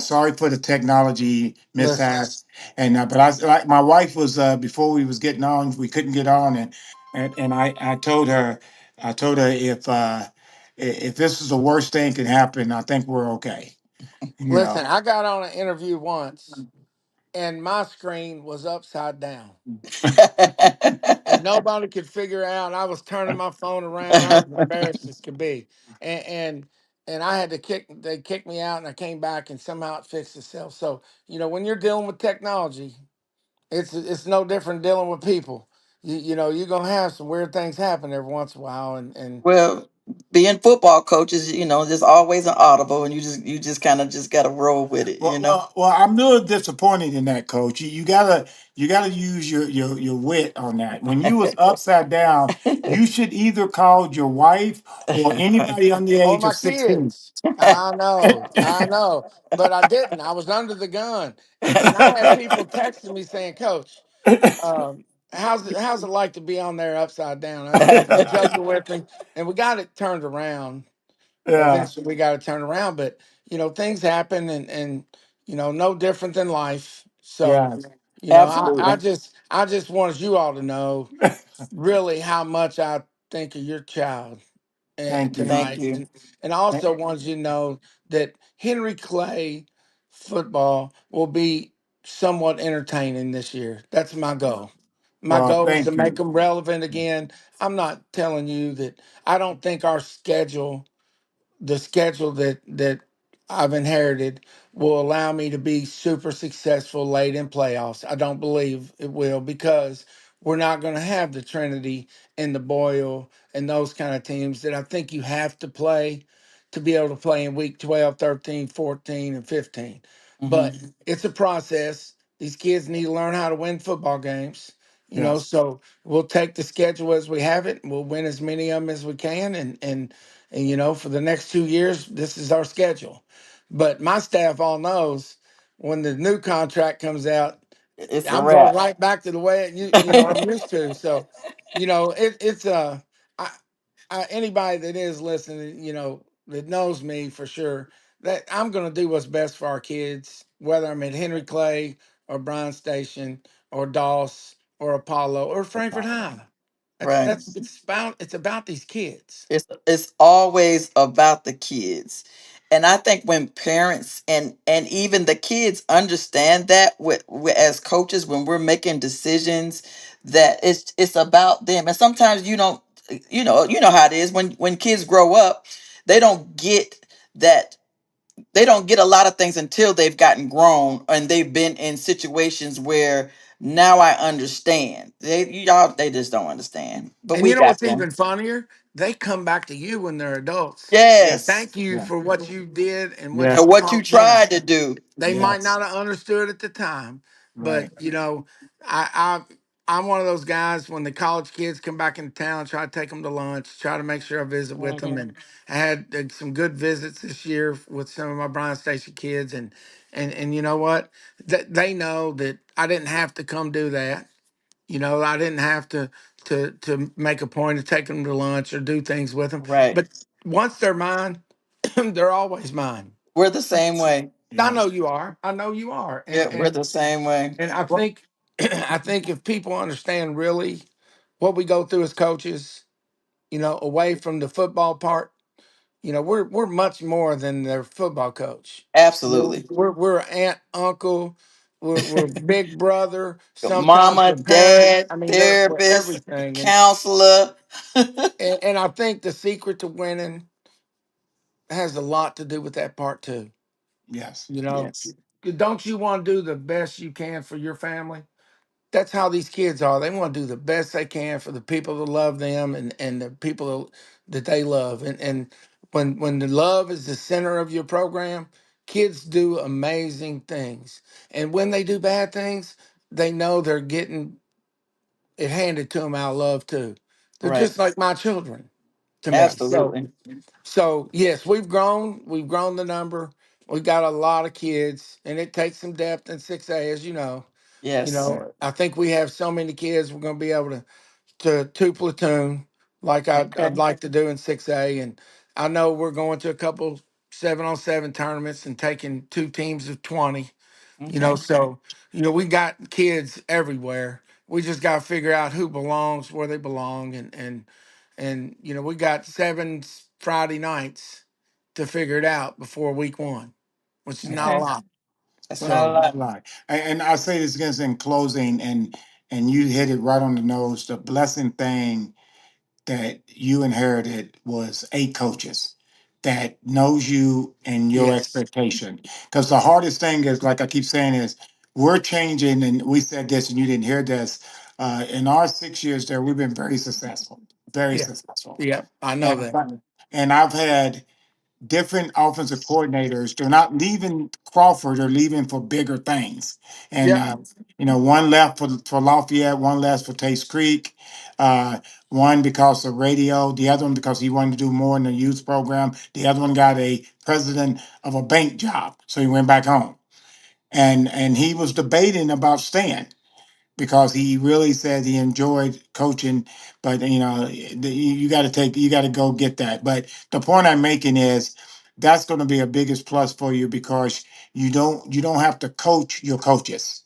S2: sorry for the technology
S4: Listen,
S2: mishaps. And but I like my wife was before we was getting on, we couldn't get on, and I told her, if if this is the worst thing can happen, I think we're okay. You know.
S4: listen. I got on an interview once, and my screen was upside down, and nobody could figure out. I was turning my phone around. I was embarrassed as could be, and and and I had to kick. They kicked me out, and I came back, and somehow it fixed itself. So when you're dealing with technology, it's no different dealing with people. You're gonna have some weird things happen every once in a while, and
S1: Well, being football coaches, there's always an audible, and you just kind of just got to roll with it,
S2: Well, I'm a little disappointed in that, Coach. You gotta use your wit on that. When you was upside down, you should either called your wife or anybody under the
S4: or
S2: age of
S4: my
S2: 16.
S4: kids. I know, but I didn't. I was under the gun, and I had people texting me saying, "Coach, how's it like to be on there upside down?" They joking with me, and we got it turned around.
S2: Yeah,
S4: Eventually, we got it turned around, but things happen, and no different than life. So,
S2: yeah.
S4: I
S1: Absolutely.
S4: just wanted you all to know really how much I think of your child
S2: Thank you.
S1: Thank
S4: tonight,
S1: you.
S4: and also wanted you to know that Henry Clay football will be somewhat entertaining this year. That's my goal. My
S2: Well,
S4: goal is to
S2: thank
S4: make
S2: you.
S4: them relevant again. I'm not telling you that I don't think the schedule that I've inherited will allow me to be super successful late in playoffs. I don't believe it will, because we're not going to have the Trinity and the Boyle and those kind of teams that I think you have to play to be able to play in week 12, 13, 14, and 15. But
S1: Hmm.
S4: it's a process. These kids need to learn how to win football games.
S2: Yes.
S4: So we'll take the schedule as we have it. We'll win as many of them as we can, and for the next 2 years, this is our schedule. But my staff all knows when the new contract comes out,
S1: It's a
S4: I'm going
S1: wrap.
S4: right back to the way I'm used to. So, it's I, anybody that is listening, that knows me for sure, that I'm going to do what's best for our kids, whether I'm at Henry Clay or Bryant Station or Doss or Apollo or Frankfurt High.
S1: Right.
S4: It's about these kids.
S1: It's always about the kids. And I think when parents and even the kids understand that, as coaches, when we're making decisions, that it's about them. And sometimes you don't, you know how it is when kids grow up, they don't get that, they don't get a lot of things until they've gotten grown and they've been in situations where Now I understand. They just don't understand. But
S4: And
S1: we
S4: you know
S1: got
S4: what's
S1: them.
S4: even funnier? They come back to you when they're adults.
S1: Yes.
S4: Thank you
S2: Yeah.
S4: for what you did and what
S2: Yes.
S1: And
S4: you
S1: what you
S4: taught them.
S1: tried to do.
S4: They might
S2: Yes.
S4: not have understood at the time, but
S2: Right.
S4: I I'm one of those guys when the college kids come back into town, try to take them to lunch, try to make sure I visit with them,
S1: Mhm.
S4: and I had some good visits this year with some of my Bryant Station kids, and you know what? They know that I didn't have to come do that. I didn't have to make a point of taking them to lunch or do things with them.
S1: Right.
S4: But once they're mine, they're always mine.
S1: We're the same way.
S4: I
S2: Yeah.
S4: know you are. I know you are.
S1: Yeah,
S4: And
S1: we're
S4: and
S1: the same way.
S4: and I
S2: Well,
S4: think I think if people understand really what we go through as coaches, away from the football part, we're much more than their football coach.
S1: Absolutely.
S4: We're aunt, uncle, we're big brother, sometimes
S1: Mama,
S4: the parent.
S1: dad,
S4: I mean, we're
S1: therapist,
S4: everything. And
S1: counselor.
S4: and I think the secret to winning has a lot to do with that part too.
S2: yes.
S4: You know,
S1: Yes.
S4: don't you want to do the best you can for your family? That's how these kids are. They want to do the best they can for the people that love them and the people that they love. And when the love is the center of your program, kids do amazing things. And when they do bad things, they know they're getting it handed to them out of love too. They're
S1: Right.
S4: just like my children to me. So
S1: Absolutely.
S4: so yes, we've grown. We've grown the number. We've got a lot of kids, and it takes some depth in 6A, as you know.
S1: Yes.
S2: Right.
S4: I think we have so many kids. We're going to be able to two platoon like I'd
S1: Okay.
S4: like to do in 6A, and I know we're going to a couple 7-on-7 tournaments and taking two teams of 20.
S1: Okay.
S4: So we got kids everywhere. We just got to figure out who belongs where they belong, and we got seven Friday nights to figure it out before week one, which is not a
S1: Okay.
S4: lot.
S1: That's not a
S2: No,
S4: So
S2: not
S1: lot.
S2: lie. And I say this again in closing, and you hit it right on the nose. The blessing thing that you inherited was eight coaches that knows you and your
S4: yes,
S2: expectation. Because the hardest thing is, like I keep saying, is we're changing, and we said this, and you didn't hear this. In our 6 years there, we've been very successful, very
S4: yeah,
S2: successful,
S4: yeah, I know
S2: and
S4: that.
S2: and I've had different offensive coordinators. They're not leaving Crawford; they're leaving for bigger things. And
S4: Yep,
S2: one left for Lafayette, one left for Taste Creek, uh, one because of radio, the other one because he wanted to do more in the youth program. The other one got a president of a bank job, so he went back home. And he was debating about staying because he really said he enjoyed coaching, but you got to you got to go get that. But the point I'm making is that's going to be a biggest plus for you because you don't have to coach your coaches.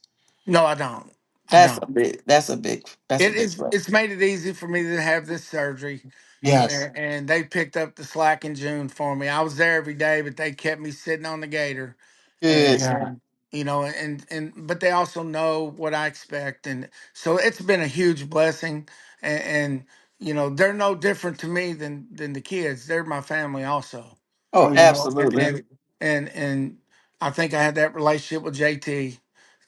S4: no, I don't. I
S1: That's
S4: don't.
S1: a big. That's a big. That's a
S4: It
S1: big
S4: is.
S1: plus.
S4: It's made it easy for me to have this surgery,
S2: Yes.
S4: and they picked up the slack in June for me. I was there every day, but they kept me sitting on the gator, and
S1: Good.
S2: Yeah.
S4: but they also know what I expect, and so it's been a huge blessing. And they're no different to me than the kids. They're my family also.
S1: Oh,
S2: Oh
S4: you
S2: yeah.
S4: know and
S1: absolutely.
S4: and and I think I had that relationship with JT,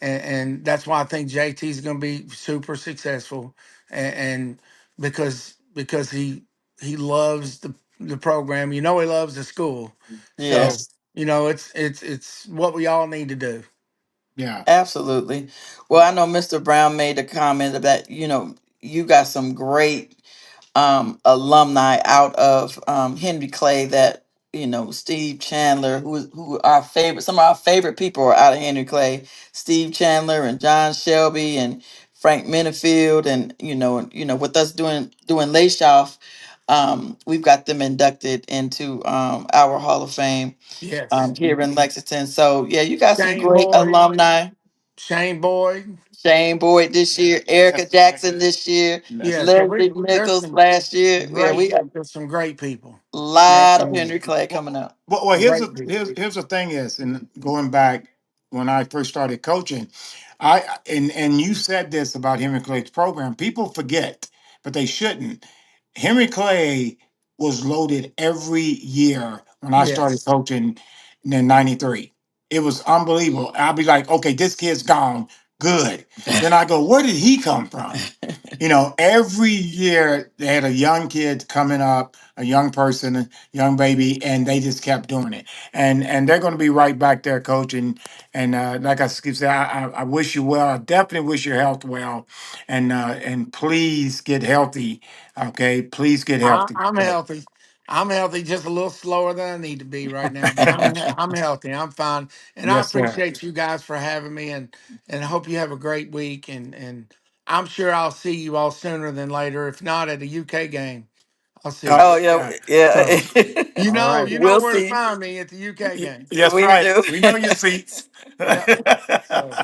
S4: and that's why I think JT is going to be super successful, and because he loves the program. He loves the school. So
S1: Yes.
S4: it's what we all need to do.
S2: Yeah.
S1: Absolutely. Well, I know Mr. Brown made a comment that you got some great alumni out of Henry Clay that Steve Chandler, who our favorite, some of our favorite people are out of Henry Clay. Steve Chandler and John Shelby and Frank Minifield, and with us doing Layshoff, we've got them inducted into our Hall of Fame
S4: Yes,
S1: here in Lexington. So yeah, you got some
S4: Shane
S1: great
S4: Boyd,
S1: alumni.
S4: Shane Boyd.
S1: Shane Boyd this year, Erica
S2: Yes.
S1: Jackson this year,
S4: Yeah, so
S1: Leslie
S4: there's
S1: Nichols
S4: some
S1: last year. Yeah, we got
S4: there's some great people.
S1: a
S4: And,
S1: lot of
S4: and
S1: Henry Clay
S2: Well,
S1: coming up.
S2: here's
S4: great
S2: the
S4: people.
S2: here's the thing is, and going back when I first started coaching, and you said this about Henry Clay's program. People forget, but they shouldn't. Henry Clay was loaded every year when I started
S4: Yes.
S2: coaching in '93. It was unbelievable. I'll be like, okay, this kid's gone. good. Then I go, where did he come from? You know, every year they had a young kid coming up, a young person, a young baby, and they just kept doing it. And they're going to be right back there, coach. And like I keep saying, I wish you well. I definitely wish your health well, and please get healthy. Okay, please get healthy.
S4: I'm healthy. I'm healthy, just a little slower than I need to be right now, but I'm healthy. I'm fine, and I
S2: Yes, sir.
S4: appreciate you guys for having me, and I hope you have a great week. And I'm sure I'll see you all sooner than later. If not at a UK game, I'll see you.
S1: Oh yeah,
S2: Yeah.
S1: yeah.
S2: So, all right.
S4: You know
S1: We'll
S4: where to
S1: see.
S4: find me at the UK game.
S2: Yes,
S1: We
S2: right.
S1: do.
S2: We know your seats.
S4: Yep. So,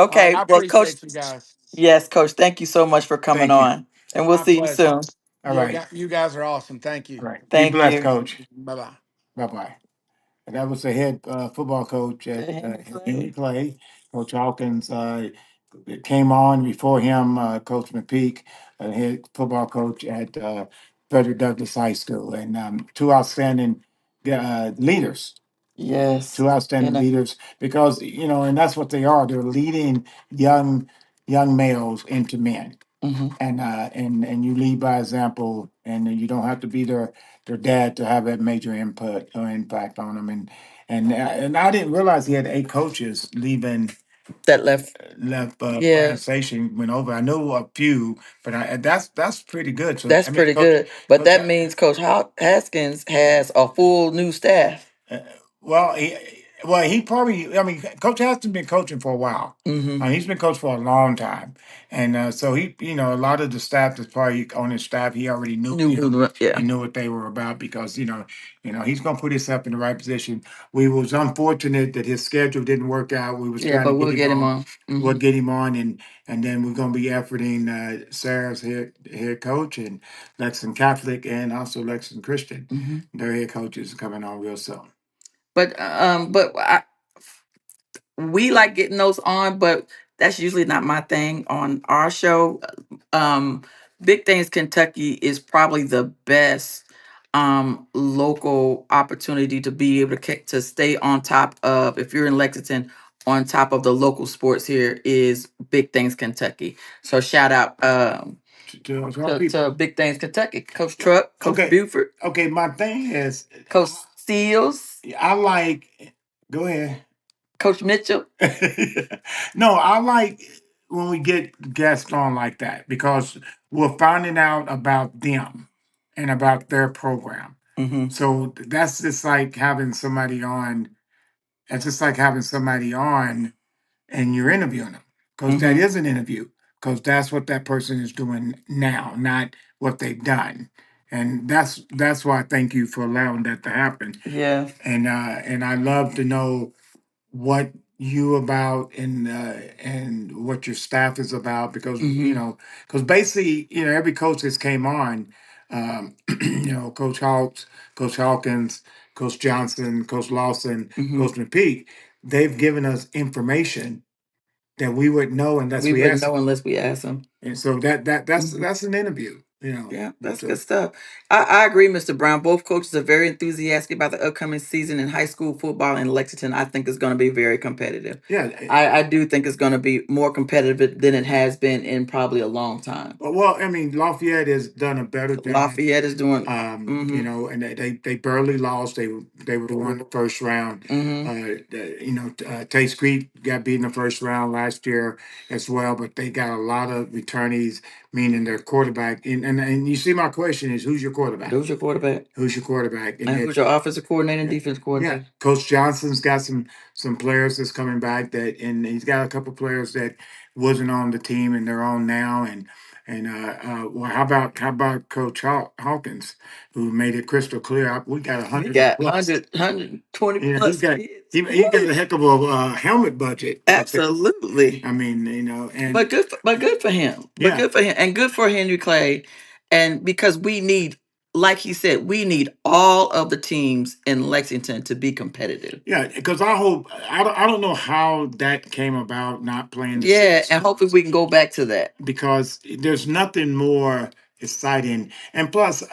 S4: all right, I
S1: Okay. Well, Coach.
S4: appreciate you guys.
S1: Yes, Coach. Thank you so much for coming
S2: Thank you.
S1: on, and we'll
S4: My
S1: see you
S4: pleasure.
S1: soon.
S2: All right.
S4: You guys are awesome. Thank
S2: All
S4: you.
S2: right. Be
S1: Thank
S2: blessed,
S1: you.
S2: coach.
S4: Bye bye.
S2: Bye bye. That was the head football coach at
S1: Henry
S2: Henry
S1: Clay.
S2: Clay. Coach Hawkins came on before him, Coach McPeak, head football coach at Frederick Douglass High School, and two outstanding leaders.
S1: Yes.
S2: Two outstanding
S1: And
S2: leaders, because you know, and that's what they are. They're leading young males into men,
S1: mhm.
S2: and you lead by example, and you don't have to be their dad to have that major input or impact on them. And I didn't realize he had 8 coaches leaving
S1: That left.
S2: left
S1: Yeah,
S2: Bryant Station went over. I know a few, but that's pretty good. So
S1: that's
S2: I mean,
S1: pretty good. But
S2: coach,
S1: that means Coach Haskins has a full new staff.
S2: Uh, well, he probably. I mean, Coach hasn't been coaching for a while.
S1: Mm-hmm.
S2: He's been coached for a long time, and so he, you know, a lot of the staff that's probably on his staff, he already knew.
S1: New,
S2: He
S1: yeah,
S2: knew what they were about, because he's going to put himself in the right position. We was unfortunate that his schedule didn't work out. We was
S1: yeah.
S2: trying to
S1: But
S2: get
S1: we'll
S2: him
S1: get him
S2: on.
S1: on.
S2: We'll
S1: Mm-hmm.
S2: get him on, and then we're going to be efforting Sarah's head coach, and Lexington Catholic, and also Lexington Christian.
S1: Mm-hmm.
S2: Their head coaches are coming on real soon.
S1: But we like getting those on, but that's usually not my thing on our show. Um, Big Things Kentucky is probably the best local opportunity to be able to to stay on top of, if you're in Lexington, on top of the local sports. Here is Big Things Kentucky. So shout out
S2: To our people.
S1: to Big Things Kentucky, Coach Truck, Coach
S2: Okay,
S1: Buford,
S2: okay. My thing is,
S1: Coach Steele,
S2: I like. Go ahead.
S1: Coach Mitchell.
S2: No, I like when we get guests on like that, because we're finding out about them and about their program.
S1: Mm-hmm.
S2: So that's just like having somebody on. It's just like having somebody on and you're interviewing them, because that
S1: Mm-hmm.
S2: is an interview, because that's what that person is doing now, not what they've done. And that's why I thank you for allowing that to happen.
S1: Yeah.
S2: And I love to know what you about, and what your staff is about, because
S1: Mm-hmm.
S2: because basically, every coach that's came on, Coach Hawks, Coach Hawkins, Coach Johnson, Coach Lawson,
S1: Mm-hmm.
S2: Coach McPeak, they've given us information that we wouldn't know unless
S1: We
S2: we
S1: wouldn't
S2: asked
S1: know
S2: them.
S1: unless we asked them.
S2: And so that's
S1: Mhm.
S2: that's an interview.
S1: Yeah, that's good
S2: So
S1: stuff. I agree, Mr. Brown. Both coaches are very enthusiastic about the upcoming season in high school football in Lexington. I think it's going to be very competitive.
S2: yeah.
S1: I do think it's going to be more competitive than it has been in probably a long time.
S2: Well, I mean, Lafayette has done a better job.
S1: Lafayette is doing. Mm-hmm.
S2: And they barely lost. They were the one in the first round.
S1: Mm-hmm.
S2: Taste Creek got beat in the first round last year as well, but they got a lot of returnees, meaning their quarterback. And you see, my question is, who's your quarterback?
S1: Who's your quarterback?
S2: Who's your quarterback?
S1: And who's your offensive coordinator and defense
S2: Yeah,
S1: coordinator?
S2: Coach Johnson's got some players that's coming back, and he's got a couple players that wasn't on the team and they're on now. Well, how about Coach Hawkins, who made it crystal clear? We got a
S1: We
S2: 100
S1: got
S2: plus.
S1: 120
S2: He's
S1: plus
S2: got
S1: kids.
S2: he got a heck of a helmet budget. Okay,
S1: Absolutely.
S2: I mean,
S1: But good for him. But
S2: yeah,
S1: good for him, and good for Henry Clay, and because we need, like he said, we need all of the teams in Lexington to be competitive.
S2: yeah. Because I don't know how that came about, not playing the
S1: Yeah,
S2: season,
S1: and hopefully we can go back to that.
S2: because there's nothing more exciting. And plus,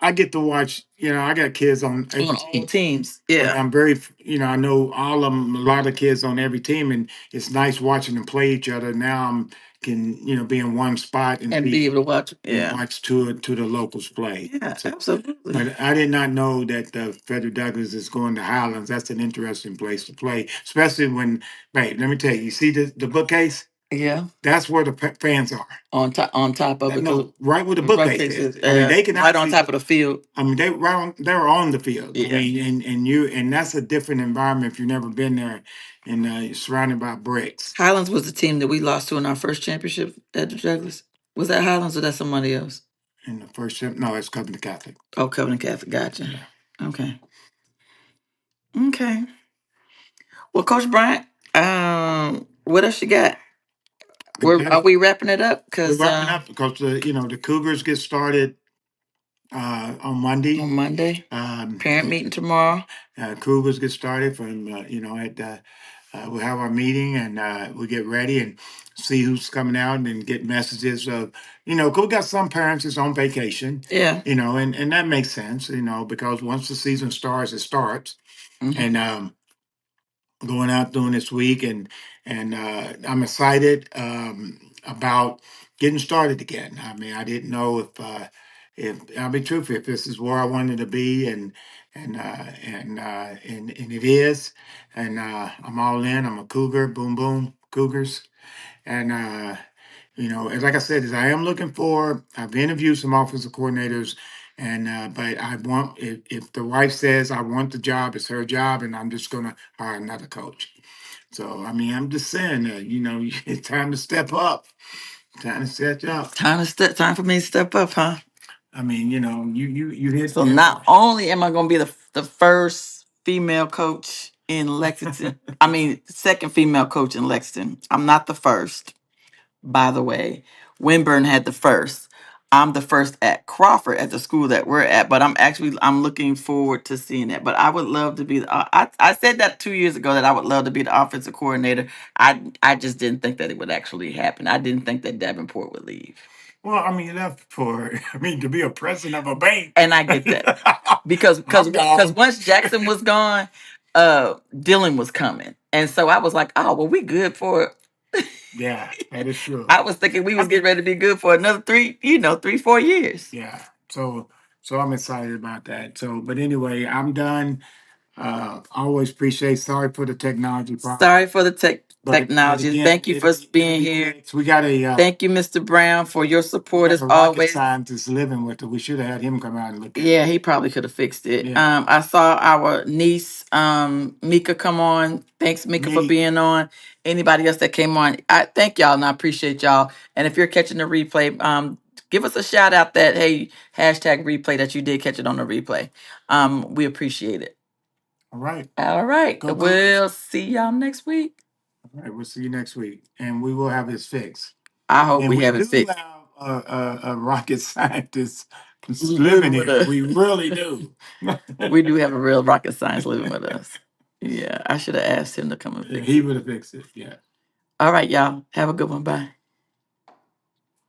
S2: I get to watch. I got kids on every
S1: On all
S2: team.
S1: teams.
S2: And
S1: Yeah.
S2: I'm very, I know all of them, a lot of kids on every team, and it's nice watching them play each other. Now I'm can, be in one spot and
S1: And be able to watch. Yeah.
S2: watch two of the locals play.
S1: Yeah,
S2: So,
S1: absolutely.
S2: but I did not know that Frederick Douglass is going to Highlands. That's an interesting place to play, especially when, wait, let me tell you, you see the bookcase?
S1: Yeah.
S2: That's where the fans are.
S1: On top of it.
S2: No, right where the
S1: Right
S2: bookcase
S1: there,
S2: is. I mean, they can
S1: right on
S2: actually.
S1: top of the field.
S2: I mean, they were on the field. I
S1: Yeah.
S2: mean, and that's a different environment if you've never been there, and you're surrounded by bricks.
S1: Highlands was the team that we lost to in our first championship at the Douglas. Was that Highlands or that somebody else?
S2: In the first step, no, it's Covenant Catholic.
S1: Oh, Covenant Catholic. Gotcha.
S2: Yeah,
S1: Okay. Okay. Well, Coach Bryant, what else you got? Are we wrapping it up?
S2: we're
S1: Cause
S2: wrapping up because the Cougars get started on Monday.
S1: on Monday, parent
S2: The
S1: meeting tomorrow.
S2: Cougars get started from at we'll have our meeting and we'll get ready and see who's coming out and get messages of 'cause we got some parents that's on vacation,
S1: Yeah.
S2: and that makes sense, because once the season starts, it starts,
S1: Mhm.
S2: and going out doing this week, and I'm excited about getting started again. I mean, I didn't know if I'll be truthful, if this is where I wanted to be, and it is, and I'm all in. I'm a Cougar, boom boom Cougars, and and like I said, is I am looking for. I've interviewed some offensive coordinators, and but I want if the wife says I want the job, it's her job, and I'm just gonna hire another coach. So I mean, I'm just saying that it's time to step up, time to step up.
S1: Time for me to step up, huh?
S2: I mean, you hit.
S1: So not only am I going to be the first female coach in Lexington, I mean, second female coach in Lexington. I'm not the first, by the way. Winburn had the first. I'm the first at Crawford at the school that we're at, but I'm looking forward to seeing that. But I would love to be I said that 2 years ago that I would love to be the offensive coordinator. I just didn't think that it would actually happen. I didn't think that Davenport would leave.
S2: Well, I mean, that's for to be a president of a bank.
S1: And I get that. Because
S2: I'm gone.
S1: once Jackson was gone, Dylan was coming. And so I was like, oh well, we good for
S2: Yeah, that is true.
S1: I was thinking we was getting ready to be good for another 3, 4 years.
S2: Yeah. So I'm excited about that. So, but anyway, I'm done. Always appreciate. Sorry for the technology problem.
S1: Sorry for the
S2: But
S1: technology.
S2: again,
S1: Thank you for being here.
S2: we got a
S1: Thank you, Mr. Brown, for your support as
S2: rocket
S1: always.
S2: scientist living with it. We should have had him come out and look at it.
S1: Yeah, he probably could have fixed it.
S2: Yeah.
S1: I saw our niece, Mika, come on. Thanks, Mika, for
S2: Me.
S1: being on. Anybody else that came on, I thank y'all and I appreciate y'all. And if you're catching the replay, give us a shout out that hey, hashtag replay that you did catch it on the replay. We appreciate it.
S2: All right.
S1: All right.
S2: Go,
S1: We'll see y'all next week.
S2: All right. We'll see you next week, and we will have this fixed.
S1: I hope
S2: And
S1: we
S2: we
S1: have it
S2: do
S1: fixed.
S2: have a rocket scientist
S1: Living
S2: living
S1: with
S2: here.
S1: us.
S2: We really do.
S1: We do have a real rocket science living with us. Yeah, I should have asked him to come and fix
S2: He
S1: it.
S2: would have fixed it. Yeah.
S1: All right, y'all. Have a good one. Bye.